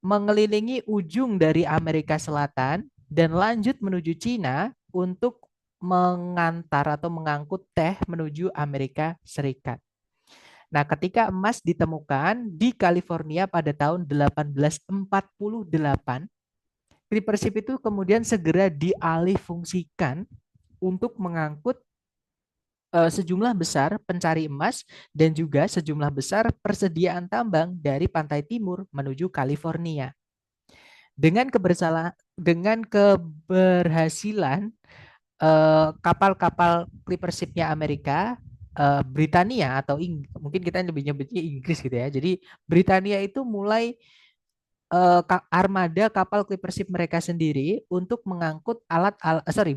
mengelilingi ujung dari Amerika Selatan dan lanjut menuju Cina untuk mengantar atau mengangkut teh menuju Amerika Serikat. Nah, ketika emas ditemukan di California pada tahun 1848, clipper ship itu kemudian segera dialihfungsikan untuk mengangkut sejumlah besar pencari emas dan juga sejumlah besar persediaan tambang dari pantai timur menuju California. Dengan keberhasilan kapal-kapal clipper ship-nya Amerika, Britania atau mungkin kita lebih nyebutnya Inggris gitu ya. Jadi Britania itu mulai armada kapal clipper ship mereka sendiri untuk mengangkut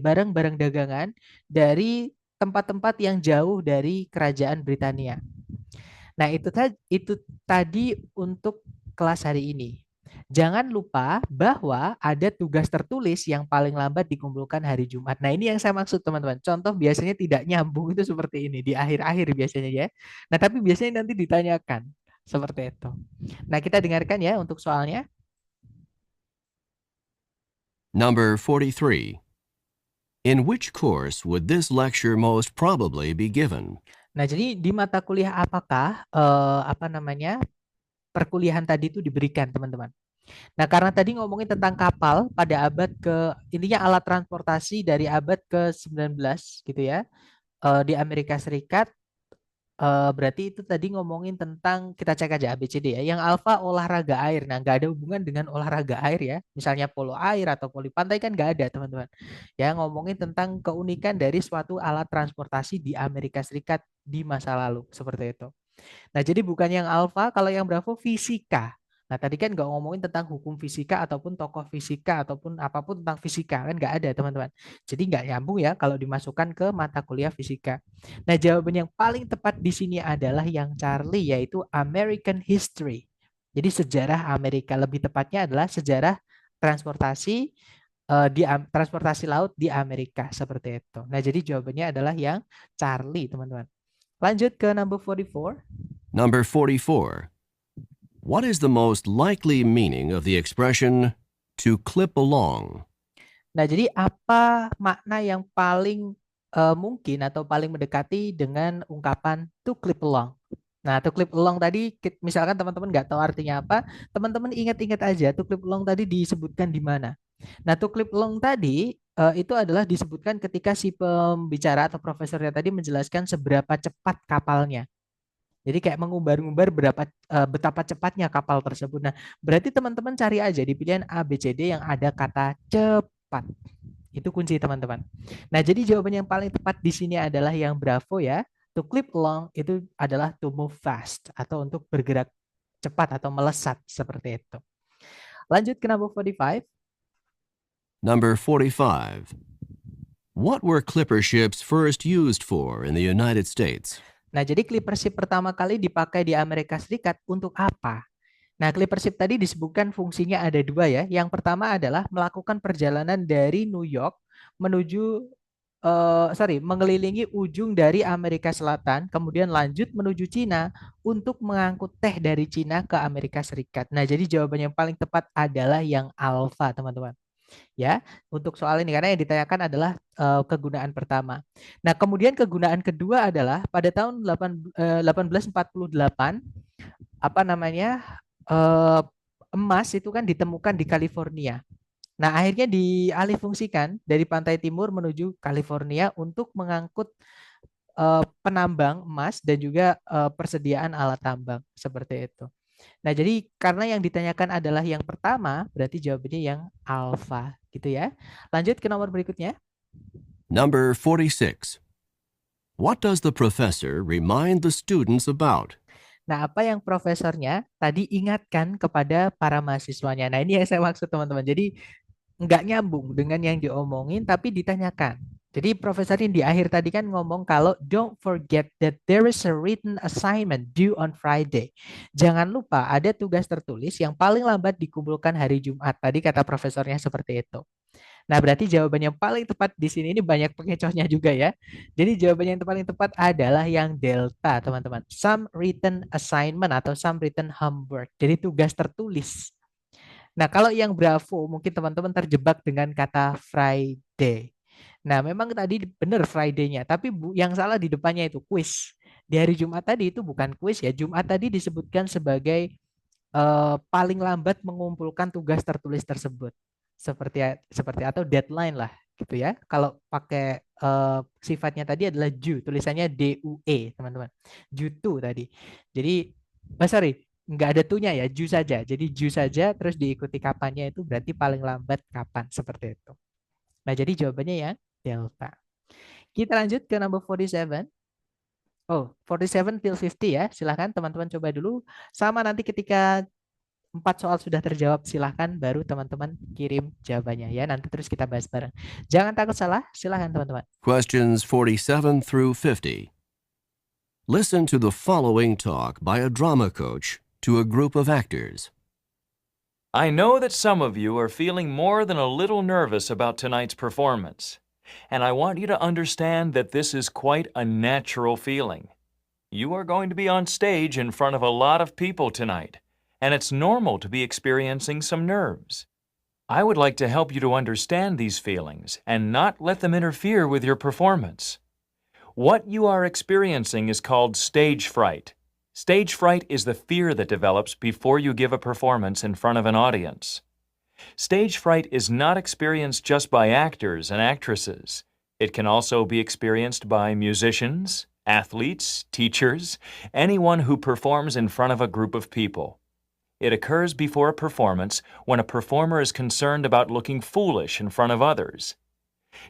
barang-barang dagangan dari tempat-tempat yang jauh dari kerajaan Britania. Nah, itu tadi untuk kelas hari ini. Jangan lupa bahwa ada tugas tertulis yang paling lambat dikumpulkan hari Jumat. Nah, ini yang saya maksud teman-teman. Contoh biasanya tidak nyambung itu seperti ini di akhir-akhir biasanya ya. Nah, tapi biasanya nanti ditanyakan seperti itu. Nah, kita dengarkan ya untuk soalnya. Number 43. In which course would this lecture most probably be given? Nah, jadi di mata kuliah apakah perkuliahan tadi itu diberikan, teman-teman? Nah, karena tadi ngomongin tentang kapal pada intinya alat transportasi dari abad ke-19 gitu ya, di Amerika Serikat, berarti itu tadi ngomongin tentang, kita cek aja ABCD ya, yang alfa olahraga air. Nah, nggak ada hubungan dengan olahraga air ya, misalnya polo air atau voli pantai kan nggak ada teman-teman. Ya, ngomongin tentang keunikan dari suatu alat transportasi di Amerika Serikat di masa lalu, seperti itu. Nah, jadi bukan yang alfa, kalau yang bravo fisika. Nah, tadi kan nggak ngomongin tentang hukum fisika ataupun tokoh fisika ataupun apapun tentang fisika, kan nggak ada teman-teman. Jadi nggak nyambung ya kalau dimasukkan ke mata kuliah fisika. Nah, jawaban yang paling tepat di sini adalah yang Charlie, yaitu American History. Jadi sejarah Amerika, lebih tepatnya adalah sejarah transportasi transportasi laut di Amerika, seperti itu. Nah, jadi jawabannya adalah yang Charlie, teman-teman. Lanjut ke number 44. Number 44. What is the most likely meaning of the expression to clip along? Nah, jadi apa makna yang paling mungkin atau paling mendekati dengan ungkapan to clip along? Nah, to clip along tadi, misalkan teman-teman nggak tahu artinya apa, teman-teman ingat-ingat aja to clip along tadi disebutkan di mana. Nah, to clip along tadi itu adalah disebutkan ketika si pembicara atau profesornya tadi menjelaskan seberapa cepat kapalnya. Jadi kayak mengumbar-ngumbar betapa cepatnya kapal tersebut. Nah, berarti teman-teman cari aja di pilihan A, B, C, D yang ada kata cepat. Itu kunci teman-teman. Nah, jadi jawaban yang paling tepat di sini adalah yang Bravo ya. To clip along itu adalah to move fast atau untuk bergerak cepat atau melesat seperti itu. Lanjut ke number 45. Number 45. What were clipper ships first used for in the United States? Nah, jadi clipper ship pertama kali dipakai di Amerika Serikat untuk apa? Nah, clipper ship tadi disebutkan fungsinya ada dua ya. Yang pertama adalah melakukan perjalanan dari New York menuju mengelilingi ujung dari Amerika Selatan, kemudian lanjut menuju Cina untuk mengangkut teh dari Cina ke Amerika Serikat. Nah, jadi jawaban yang paling tepat adalah yang alfa, teman-teman. Ya, untuk soal ini karena yang ditanyakan adalah kegunaan pertama. Nah, kemudian kegunaan kedua adalah pada tahun 1848 apa namanya? Emas itu kan ditemukan di California. Nah, akhirnya dialihfungsikan dari pantai timur menuju California untuk mengangkut penambang emas dan juga persediaan alat tambang seperti itu. Nah, jadi karena yang ditanyakan adalah yang pertama, berarti jawabannya yang alfa gitu ya. Lanjut ke nomor berikutnya. Number 46. What does the professor remind the students about? Nah, apa yang profesornya tadi ingatkan kepada para mahasiswanya. Nah, ini yang saya maksud teman-teman. Jadi nggak nyambung dengan yang diomongin, tapi ditanyakan. Jadi profesornya di akhir tadi kan ngomong kalau don't forget that there is a written assignment due on Friday. Jangan lupa ada tugas tertulis yang paling lambat dikumpulkan hari Jumat. Tadi kata profesornya seperti itu. Nah, berarti jawaban yang paling tepat di sini ini banyak pengecohnya juga ya. Jadi jawaban yang paling tepat adalah yang delta, teman-teman. Some written assignment atau some written homework. Jadi tugas tertulis. Nah, kalau yang Bravo mungkin teman-teman terjebak dengan kata Friday. Nah, memang tadi benar Friday-nya, tapi yang salah di depannya itu quiz. Di hari Jumat tadi itu bukan quiz ya. Jumat tadi disebutkan sebagai paling lambat mengumpulkan tugas tertulis tersebut. Seperti atau deadline lah gitu ya. Kalau pakai sifatnya tadi adalah due, tulisannya DUE, teman-teman. Due to tadi. Jadi nggak ada tunya ya, due saja. Jadi due saja terus diikuti kapannya itu berarti paling lambat kapan seperti itu. Nah, jadi jawabannya ya delta. Kita lanjut ke number 47. Oh, 47 till 50 ya. Silahkan teman-teman coba dulu. Sama nanti ketika 4 soal sudah terjawab, silahkan baru teman-teman kirim jawabannya ya. Nanti terus kita bahas bareng. Jangan takut salah, silahkan teman-teman. Questions 47 through 50. Listen to the following talk by a drama coach to a group of actors. I know that some of you are feeling more than a little nervous about tonight's performance, and I want you to understand that this is quite a natural feeling. You are going to be on stage in front of a lot of people tonight, and it's normal to be experiencing some nerves. I would like to help you to understand these feelings and not let them interfere with your performance. What you are experiencing is called stage fright. Stage fright is the fear that develops before you give a performance in front of an audience. Stage fright is not experienced just by actors and actresses. It can also be experienced by musicians, athletes, teachers, anyone who performs in front of a group of people. It occurs before a performance when a performer is concerned about looking foolish in front of others.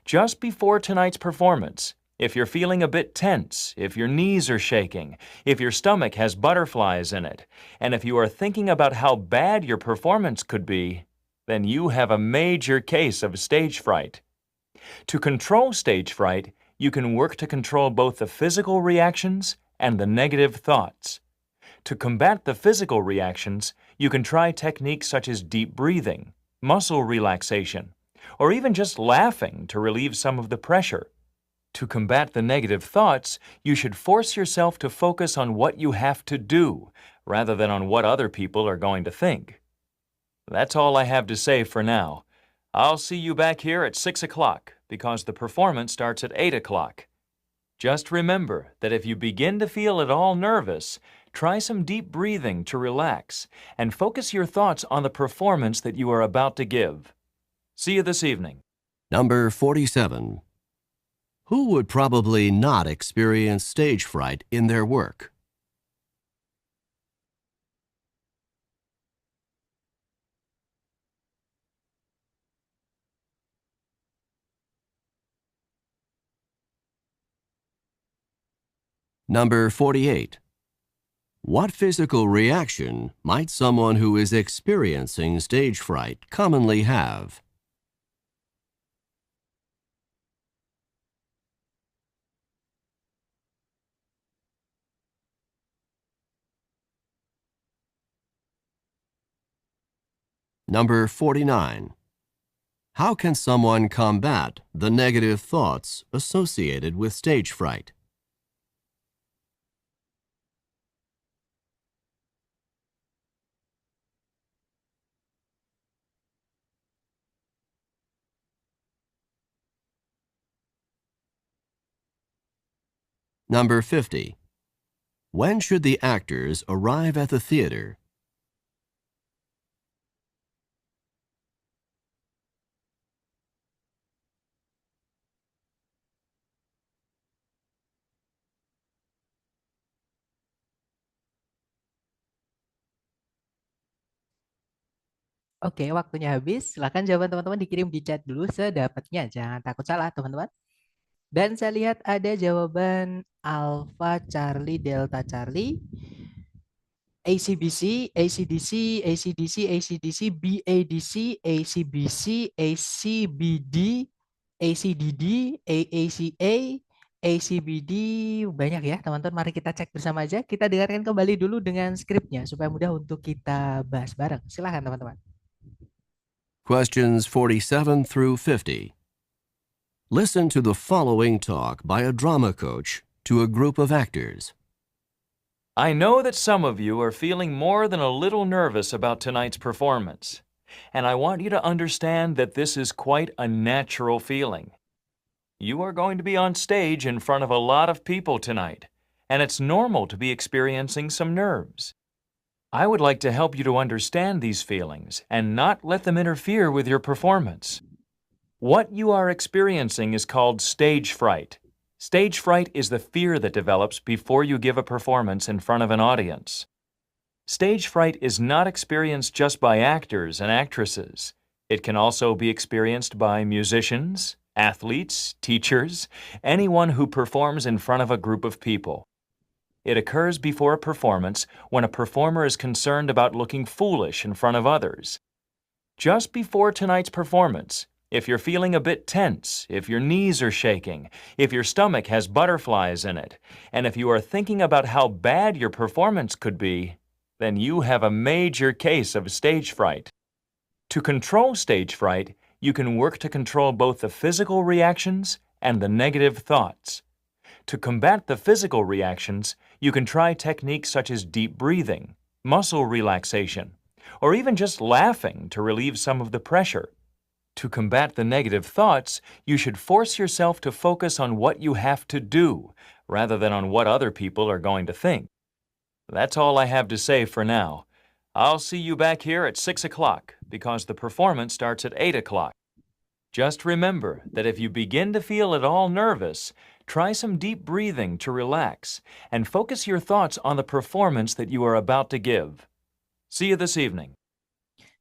Just before tonight's performance, if you're feeling a bit tense, if your knees are shaking, if your stomach has butterflies in it, and if you are thinking about how bad your performance could be, then you have a major case of stage fright. To control stage fright, you can work to control both the physical reactions and the negative thoughts. To combat the physical reactions, you can try techniques such as deep breathing, muscle relaxation, or even just laughing to relieve some of the pressure. To combat the negative thoughts, you should force yourself to focus on what you have to do, rather than on what other people are going to think. That's all I have to say for now. I'll see you back here at 6 o'clock, because the performance starts at 8 o'clock. Just remember that if you begin to feel at all nervous, try some deep breathing to relax, and focus your thoughts on the performance that you are about to give. See you this evening. Number 47. Who would probably not experience stage fright in their work? Number 48. What physical reaction might someone who is experiencing stage fright commonly have? Number 49. How can someone combat the negative thoughts associated with stage fright? Number 50. When should the actors arrive at the theater? Oke, waktunya habis. Silahkan jawaban teman-teman dikirim di chat dulu sedapatnya. Jangan takut salah, teman-teman. Dan saya lihat ada jawaban Alpha Charlie Delta Charlie, ACBC, ACDC, ACDC, ACDC, BADC, ACBC, ACBD, ACDD, AACA, ACBD. Banyak ya teman-teman. Mari kita cek bersama aja. Kita dengarkan kembali dulu dengan skripnya supaya mudah untuk kita bahas bareng. Silahkan teman-teman. Questions 47 through 50. Listen to the following talk by a drama coach to a group of actors. I know that some of you are feeling more than a little nervous about tonight's performance, and I want you to understand that this is quite a natural feeling. You are going to be on stage in front of a lot of people tonight, and it's normal to be experiencing some nerves. I would like to help you to understand these feelings and not let them interfere with your performance. What you are experiencing is called stage fright. Stage fright is the fear that develops before you give a performance in front of an audience. Stage fright is not experienced just by actors and actresses. It can also be experienced by musicians, athletes, teachers, anyone who performs in front of a group of people. It occurs before a performance when a performer is concerned about looking foolish in front of others. Just before tonight's performance, if you're feeling a bit tense, if your knees are shaking, if your stomach has butterflies in it, and if you are thinking about how bad your performance could be, then you have a major case of stage fright. To control stage fright, you can work to control both the physical reactions and the negative thoughts. To combat the physical reactions, you can try techniques such as deep breathing, muscle relaxation, or even just laughing to relieve some of the pressure. To combat the negative thoughts, you should force yourself to focus on what you have to do, rather than on what other people are going to think. That's all I have to say for now. I'll see you back here at 6 o'clock, because the performance starts at 8 o'clock. Just remember that if you begin to feel at all nervous, try some deep breathing to relax, and focus your thoughts on the performance that you are about to give. See you this evening.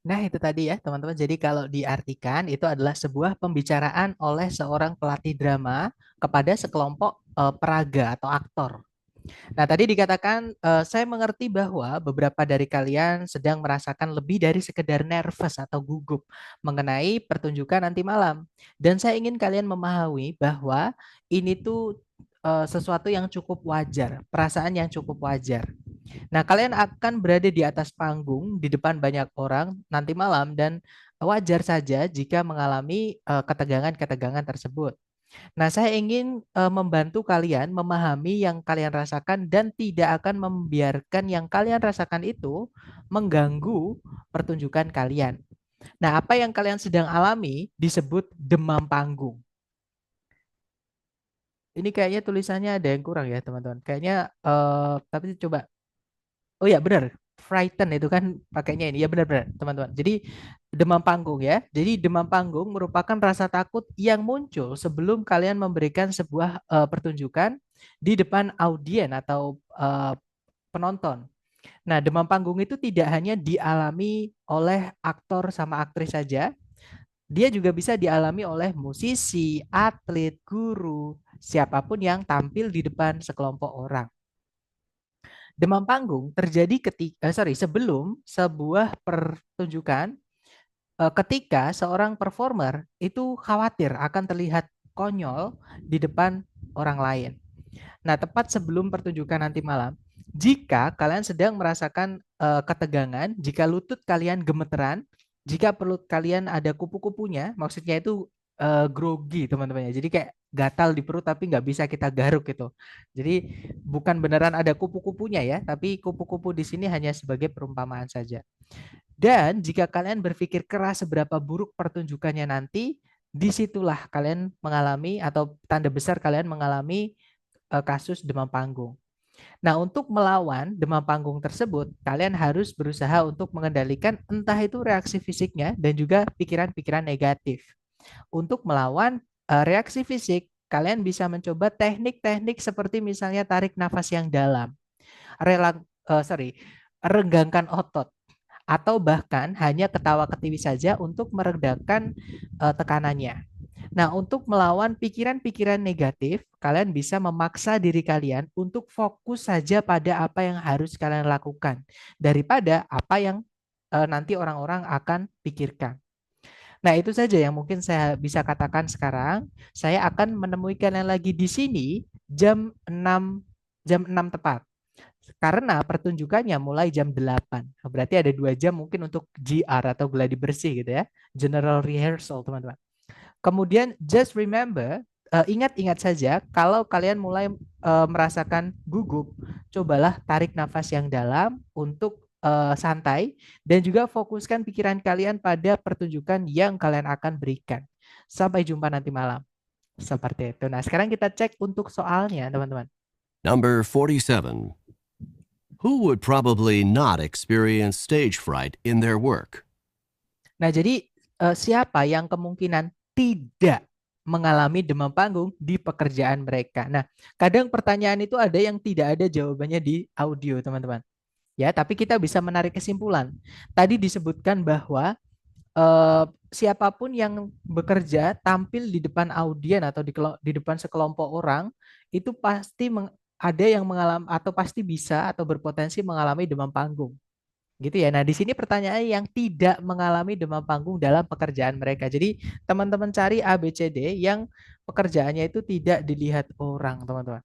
Nah, itu tadi ya, teman-teman. Jadi kalau diartikan, itu adalah sebuah pembicaraan oleh seorang pelatih drama kepada sekelompok peraga atau aktor. Nah, tadi dikatakan, saya mengerti bahwa beberapa dari kalian sedang merasakan lebih dari sekedar nervous atau gugup mengenai pertunjukan nanti malam. Dan saya ingin kalian memahami bahwa ini tuh sesuatu yang cukup wajar, perasaan yang cukup wajar. Nah, kalian akan berada di atas panggung di depan banyak orang nanti malam dan wajar saja jika mengalami ketegangan-ketegangan tersebut. Nah, saya ingin membantu kalian memahami yang kalian rasakan dan tidak akan membiarkan yang kalian rasakan itu mengganggu pertunjukan kalian. Nah, apa yang kalian sedang alami disebut demam panggung. Ini kayaknya tulisannya ada yang kurang ya, teman-teman. Kayaknya, tapi coba. Oh ya, benar. Frighten itu kan pakainya ini. Ya benar-benar, teman-teman. Jadi demam panggung ya. Jadi demam panggung merupakan rasa takut yang muncul sebelum kalian memberikan sebuah pertunjukan di depan audien atau penonton. Nah, demam panggung itu tidak hanya dialami oleh aktor sama aktris saja. Dia juga bisa dialami oleh musisi, atlet, guru, siapapun yang tampil di depan sekelompok orang. Demam panggung terjadi sebelum sebuah pertunjukan ketika seorang performer itu khawatir akan terlihat konyol di depan orang lain. Nah, tepat sebelum pertunjukan nanti malam, jika kalian sedang merasakan ketegangan, jika lutut kalian gemeteran, jika perut kalian ada kupu-kupunya, maksudnya itu grogi teman-teman ya. Jadi kayak gatal di perut tapi nggak bisa kita garuk gitu. Jadi bukan beneran ada kupu-kupunya ya, tapi kupu-kupu di sini hanya sebagai perumpamaan saja. Dan jika kalian berpikir keras seberapa buruk pertunjukannya nanti, disitulah kalian mengalami atau tanda besar kalian mengalami kasus demam panggung. Nah, untuk melawan demam panggung tersebut, kalian harus berusaha untuk mengendalikan entah itu reaksi fisiknya dan juga pikiran-pikiran negatif. Untuk melawan reaksi fisik, kalian bisa mencoba teknik-teknik seperti misalnya tarik nafas yang dalam, renggangkan otot, atau bahkan hanya ketawa-ketiwi saja untuk meredakan tekanannya. Nah, untuk melawan pikiran-pikiran negatif, kalian bisa memaksa diri kalian untuk fokus saja pada apa yang harus kalian lakukan daripada apa yang nanti orang-orang akan pikirkan. Nah, itu saja yang mungkin saya bisa katakan sekarang. Saya akan menemui kalian lagi di sini jam 6 tepat. Karena pertunjukannya mulai jam 8. Berarti ada 2 jam mungkin untuk GR atau gladi bersih gitu ya. General rehearsal, teman-teman. Kemudian just remember, ingat-ingat saja kalau kalian mulai merasakan gugup, cobalah tarik nafas yang dalam untuk santai dan juga fokuskan pikiran kalian pada pertunjukan yang kalian akan berikan. Sampai jumpa nanti malam. Seperti itu. Nah, sekarang kita cek untuk soalnya, teman-teman. Number 47. Who would probably not experience stage fright in their work? Nah, jadi siapa yang kemungkinan tidak mengalami demam panggung di pekerjaan mereka? Nah, kadang pertanyaan itu ada yang tidak ada jawabannya di audio, teman-teman. Ya, tapi kita bisa menarik kesimpulan. Tadi disebutkan bahwa siapapun yang bekerja tampil di depan audien atau di depan sekelompok orang itu pasti ada yang mengalami atau pasti bisa atau berpotensi mengalami demam panggung. Gitu ya. Nah, di sini pertanyaannya yang tidak mengalami demam panggung dalam pekerjaan mereka. Jadi, teman-teman cari A, B, C, D yang pekerjaannya itu tidak dilihat orang, teman-teman.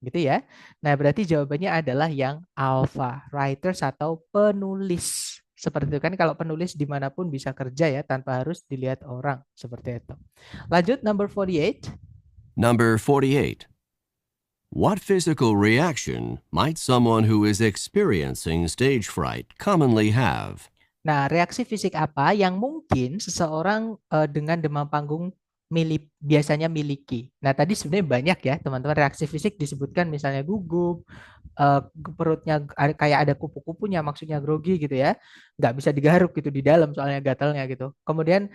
Gitu ya. Nah, berarti jawabannya adalah yang alpha, writers atau penulis. Seperti itu kan, kalau penulis dimanapun bisa kerja ya, tanpa harus dilihat orang. Seperti itu. Lanjut, number 48. Number 48. What physical reaction might someone who is experiencing stage fright commonly have? Nah, reaksi fisik apa yang mungkin seseorang dengan demam panggung biasanya miliki? Nah, tadi sebenarnya banyak ya, teman-teman. Reaksi fisik disebutkan misalnya gugup, perutnya kayak ada kupu-kupunya, maksudnya grogi gitu ya. Nggak bisa digaruk gitu di dalam soalnya gatalnya gitu. Kemudian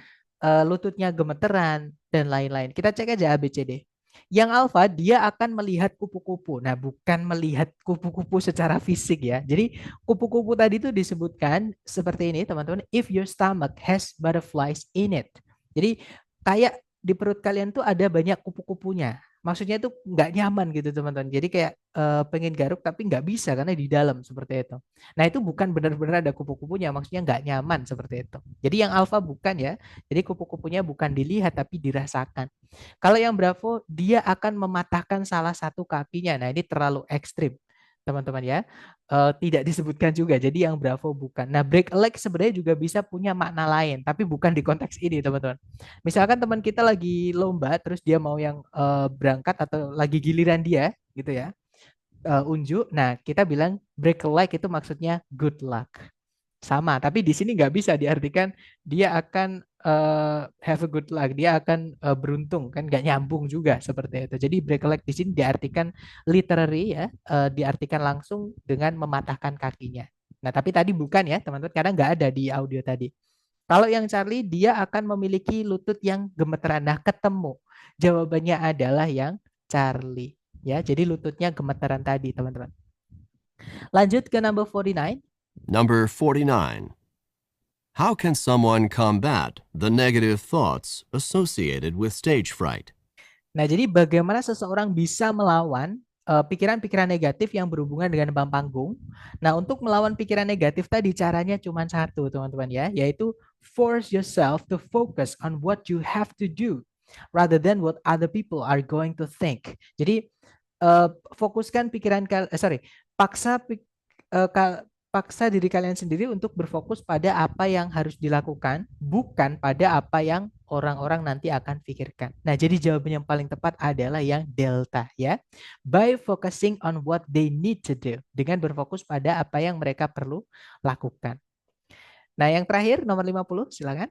lututnya gemeteran, dan lain-lain. Kita cek aja ABCD. Yang alfa dia akan melihat kupu-kupu. Nah, bukan melihat kupu-kupu secara fisik ya. Jadi kupu-kupu tadi itu disebutkan seperti ini, teman-teman. If your stomach has butterflies in it. Jadi kayak di perut kalian tuh ada banyak kupu-kupunya. Maksudnya itu nggak nyaman gitu, teman-teman. Jadi kayak pengen garuk tapi nggak bisa karena di dalam seperti itu. Nah, itu bukan benar-benar ada kupu-kupunya. Maksudnya nggak nyaman seperti itu. Jadi yang alfa bukan ya. Jadi kupu-kupunya bukan dilihat tapi dirasakan. Kalau yang Bravo, dia akan mematahkan salah satu kakinya. Nah, ini terlalu ekstrim, teman-teman ya. Tidak disebutkan juga. Jadi yang Bravo bukan. Nah, break a leg sebenarnya juga bisa punya makna lain, tapi bukan di konteks ini, teman-teman. Misalkan teman kita lagi lomba, terus dia mau yang berangkat atau lagi giliran dia, gitu ya. Unjuk. Nah, kita bilang break a leg itu maksudnya good luck. Sama, tapi di sini nggak bisa diartikan dia akan have a good luck, dia akan beruntung, kan nggak nyambung juga seperti itu. Jadi break a leg di sini diartikan literary ya, diartikan langsung dengan mematahkan kakinya. Nah, tapi tadi bukan ya teman-teman, karena nggak ada di audio tadi. Kalau yang Charlie, dia akan memiliki lutut yang gemeteran. Nah, ketemu. Jawabannya adalah yang Charlie. Ya, jadi lututnya gemeteran tadi, teman-teman. Lanjut ke number 49. Number 49. How can someone combat the negative thoughts associated with stage fright? Nah, jadi bagaimana seseorang bisa melawan pikiran-pikiran negatif yang berhubungan dengan bank panggung. Nah, untuk melawan pikiran negatif tadi caranya cuma satu, teman-teman ya, yaitu force yourself to focus on what you have to do rather than what other people are going to think. Jadi fokuskan paksa diri kalian sendiri untuk berfokus pada apa yang harus dilakukan, bukan pada apa yang orang-orang nanti akan pikirkan. Nah, jadi jawaban yang paling tepat adalah yang delta ya. By focusing on what they need to do. Dengan berfokus pada apa yang mereka perlu lakukan. Nah, yang terakhir nomor 50, silakan.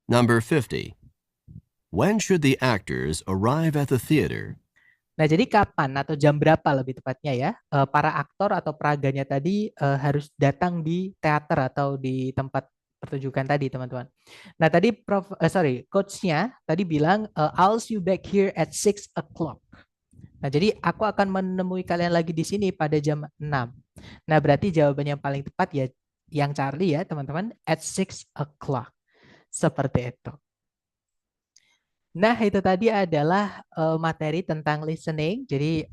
Number 50. When should the actors arrive at the theater? Nah, jadi kapan atau jam berapa lebih tepatnya ya para aktor atau peraganya tadi harus datang di teater atau di tempat pertunjukan tadi, teman-teman. Nah, tadi coachnya tadi bilang I'll see you back here at 6 o'clock. Nah, jadi aku akan menemui kalian lagi di sini pada jam 6. Nah, berarti jawaban yang paling tepat ya yang Charlie ya, teman-teman, at 6 o'clock. Seperti itu. Nah, itu tadi adalah materi tentang listening. Jadi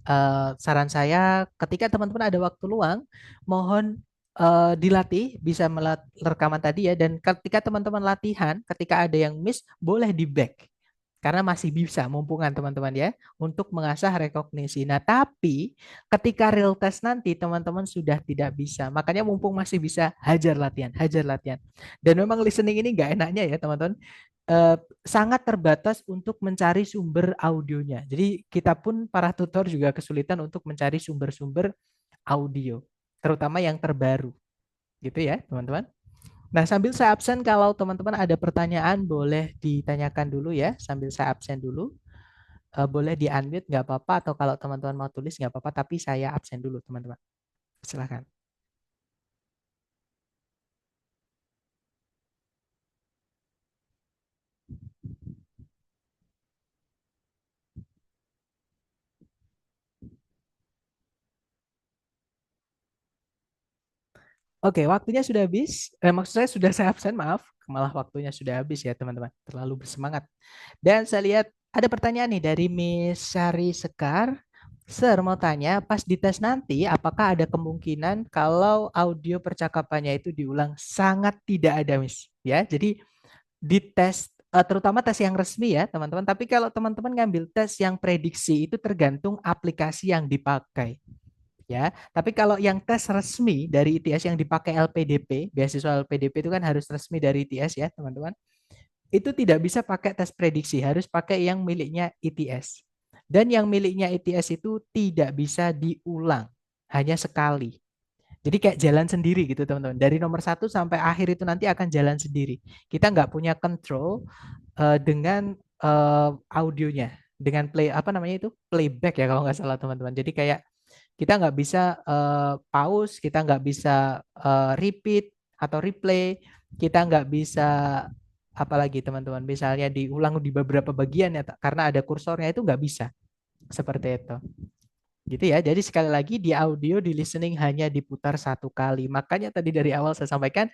saran saya ketika teman-teman ada waktu luang, mohon dilatih bisa rekaman tadi ya. Dan ketika teman-teman latihan, ketika ada yang miss, boleh di back. Karena masih bisa, mumpungan teman-teman ya, untuk mengasah rekognisi. Nah, tapi ketika real test nanti teman-teman sudah tidak bisa. Makanya mumpung masih bisa, hajar latihan. Dan memang listening ini nggak enaknya ya teman-teman. Sangat terbatas untuk mencari sumber audionya. Jadi kita pun para tutor juga kesulitan untuk mencari sumber-sumber audio, terutama yang terbaru. Gitu ya, teman-teman. Nah, sambil saya absen kalau teman-teman ada pertanyaan boleh ditanyakan dulu ya, sambil saya absen dulu. Boleh di-unmute nggak apa-apa, atau kalau teman-teman mau tulis nggak apa-apa, tapi saya absen dulu, teman-teman. Silakan. Oke, waktunya sudah habis. Maksud saya sudah saya absen, maaf. Malah waktunya sudah habis ya, teman-teman. Terlalu bersemangat. Dan saya lihat ada pertanyaan nih dari Miss Sari Sekar. Sir, mau tanya, pas dites nanti, apakah ada kemungkinan kalau audio percakapannya itu diulang? Sangat tidak ada, Miss. Ya, jadi dites, terutama tes yang resmi ya, teman-teman. Tapi kalau teman-teman ngambil tes yang prediksi, itu tergantung aplikasi yang dipakai. Ya, tapi kalau yang tes resmi dari ITS yang dipakai LPDP, beasiswa LPDP itu kan harus resmi dari ITS ya, teman-teman. Itu tidak bisa pakai tes prediksi, harus pakai yang miliknya ITS. Dan yang miliknya ITS itu tidak bisa diulang, hanya sekali. Jadi kayak jalan sendiri gitu, teman-teman. Dari nomor 1 sampai akhir itu nanti akan jalan sendiri. Kita nggak punya control dengan audionya, dengan playback ya kalau nggak salah, teman-teman. Jadi kayak kita nggak bisa pause, kita nggak bisa repeat atau replay, kita nggak bisa apalagi teman-teman, misalnya diulang di beberapa bagian ya, karena ada kursornya, itu nggak bisa. Seperti itu. Gitu ya, jadi sekali lagi di audio, di listening hanya diputar 1 kali. Makanya tadi dari awal saya sampaikan,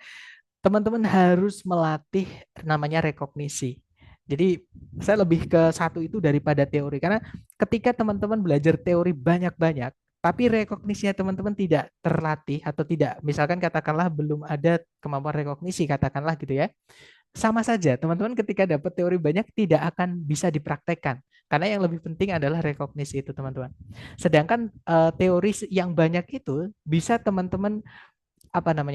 teman-teman harus melatih namanya rekognisi. Jadi saya lebih ke satu itu daripada teori, karena ketika teman-teman belajar teori banyak-banyak, tapi rekognisinya teman-teman tidak terlatih atau tidak, misalkan katakanlah belum ada kemampuan rekognisi, katakanlah gitu ya, sama saja teman-teman ketika dapat teori banyak tidak akan bisa dipraktekkan, karena yang lebih penting adalah rekognisi itu, teman-teman. Sedangkan teori yang banyak itu bisa teman-teman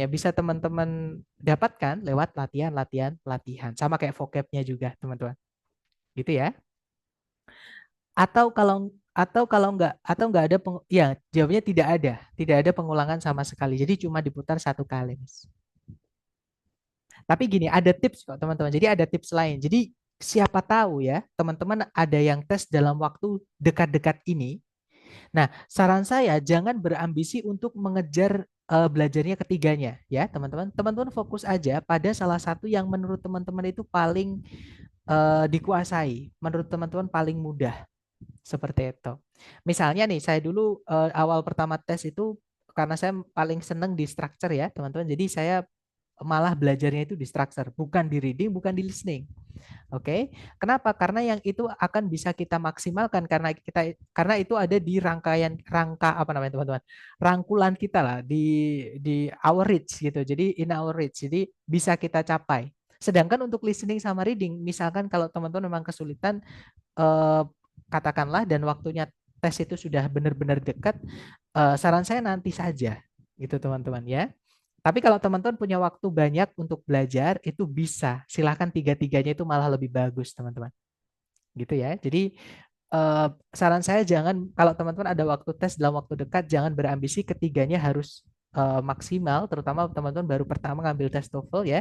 bisa teman-teman dapatkan lewat latihan, sama kayak vocabnya juga, teman-teman. Gitu ya. Atau nggak ada jawabannya tidak ada pengulangan sama sekali. Jadi cuma diputar 1 kali, Mas. Tapi gini, ada tips kok, teman-teman. Jadi ada tips lain. Jadi siapa tahu ya, teman-teman ada yang tes dalam waktu dekat-dekat ini. Nah, saran saya jangan berambisi untuk mengejar belajarnya ketiganya ya, teman-teman. Teman-teman fokus aja pada salah satu yang menurut teman-teman itu paling dikuasai, menurut teman-teman paling mudah. Seperti itu. Misalnya nih, saya dulu awal pertama tes itu karena saya paling seneng di structure ya, teman-teman. Jadi saya malah belajarnya itu di structure, bukan di reading, bukan di listening. Oke, kenapa? Karena yang itu akan bisa kita maksimalkan karena itu ada di rangka apa namanya teman-teman? Rangkulan kita lah di our reach gitu. Jadi in our reach. Jadi bisa kita capai. Sedangkan untuk listening sama reading, misalkan kalau teman-teman memang kesulitan katakanlah dan waktunya tes itu sudah benar-benar dekat, saran saya nanti saja gitu teman-teman ya. Tapi kalau teman-teman punya waktu banyak untuk belajar, itu bisa. Silahkan tiga-tiganya itu malah lebih bagus, teman-teman. Gitu ya. Jadi saran saya jangan, kalau teman-teman ada waktu tes dalam waktu dekat, jangan berambisi ketiganya harus maksimal, terutama teman-teman baru pertama ngambil tes TOEFL ya.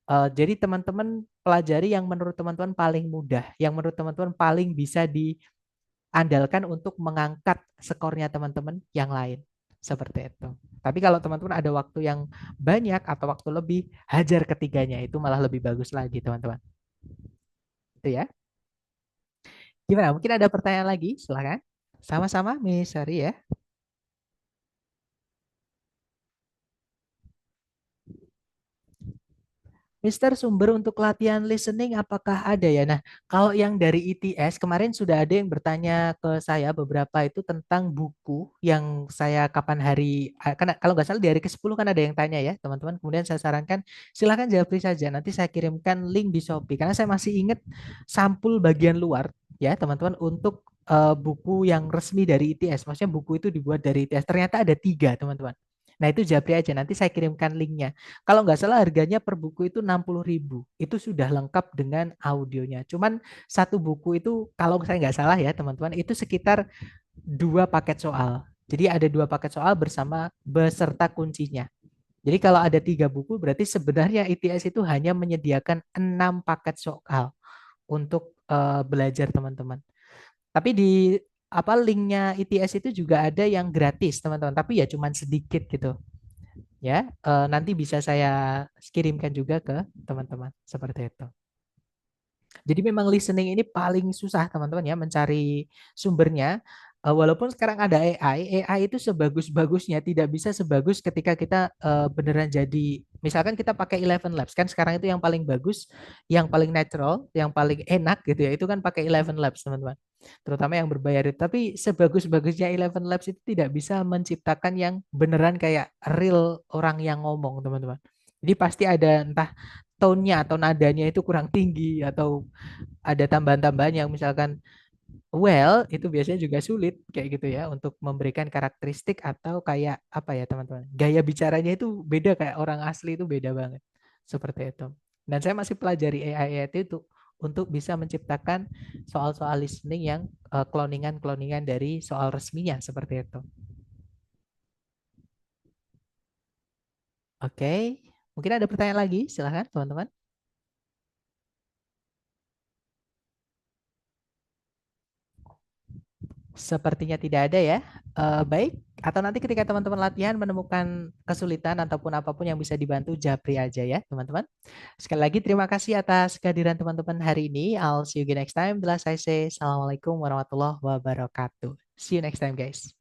Jadi teman-teman pelajari yang menurut teman-teman paling mudah, yang menurut teman-teman paling bisa diandalkan untuk mengangkat skornya teman-teman yang lain. Seperti itu. Tapi kalau teman-teman ada waktu yang banyak atau waktu lebih, hajar ketiganya, itu malah lebih bagus lagi teman-teman. Itu ya. Gimana? Mungkin ada pertanyaan lagi? Silakan. Sama-sama Miss Sari ya. Mister, sumber untuk latihan listening apakah ada ya? Nah, kalau yang dari ITS kemarin sudah ada yang bertanya ke saya beberapa itu tentang buku yang saya kapan hari, kalau nggak salah di hari ke-10 kan ada yang tanya ya teman-teman. Kemudian saya sarankan silakan japri saja. Nanti saya kirimkan link di Shopee karena saya masih ingat sampul bagian luar ya teman-teman untuk buku yang resmi dari ITS. Maksudnya buku itu dibuat dari ITS. Ternyata ada 3 teman-teman. Nah itu japri aja, nanti saya kirimkan linknya. Kalau nggak salah harganya per buku itu 60.000. Itu sudah lengkap dengan audionya. Cuman satu buku itu kalau saya nggak salah ya teman-teman, itu sekitar 2 paket soal. Jadi ada 2 paket soal beserta kuncinya. Jadi kalau ada 3 buku berarti sebenarnya ITS itu hanya menyediakan 6 paket soal untuk belajar teman-teman. Tapi di linknya ITS itu juga ada yang gratis teman-teman, tapi ya cuman sedikit gitu ya. Nanti bisa saya kirimkan juga ke teman-teman seperti itu. Jadi memang listening ini paling susah teman-teman ya mencari sumbernya. Walaupun sekarang ada AI itu sebagus-bagusnya tidak bisa sebagus ketika kita beneran jadi, misalkan kita pakai Eleven Labs kan sekarang itu yang paling bagus, yang paling natural, yang paling enak gitu ya, itu kan pakai Eleven Labs teman-teman. Terutama yang berbayar itu. Tapi sebagus-bagusnya Eleven Labs itu tidak bisa menciptakan yang beneran kayak real orang yang ngomong teman-teman. Jadi pasti ada entah tone-nya atau nadanya itu kurang tinggi atau ada tambahan-tambahan yang misalkan itu biasanya juga sulit kayak gitu ya untuk memberikan karakteristik atau kayak apa ya teman-teman. Gaya bicaranya itu beda, kayak orang asli itu beda banget. Seperti itu. Dan saya masih pelajari AI itu untuk bisa menciptakan soal-soal listening yang cloningan-cloningan dari soal resminya seperti itu. Oke. Mungkin ada pertanyaan lagi, silahkan teman-teman. Sepertinya tidak ada ya. Baik, atau nanti ketika teman-teman latihan menemukan kesulitan ataupun apapun yang bisa dibantu, japri aja ya teman-teman. Sekali lagi terima kasih atas kehadiran teman-teman hari ini. I'll see you again next time. The last I say, Assalamualaikum warahmatullahi wabarakatuh. See you next time guys.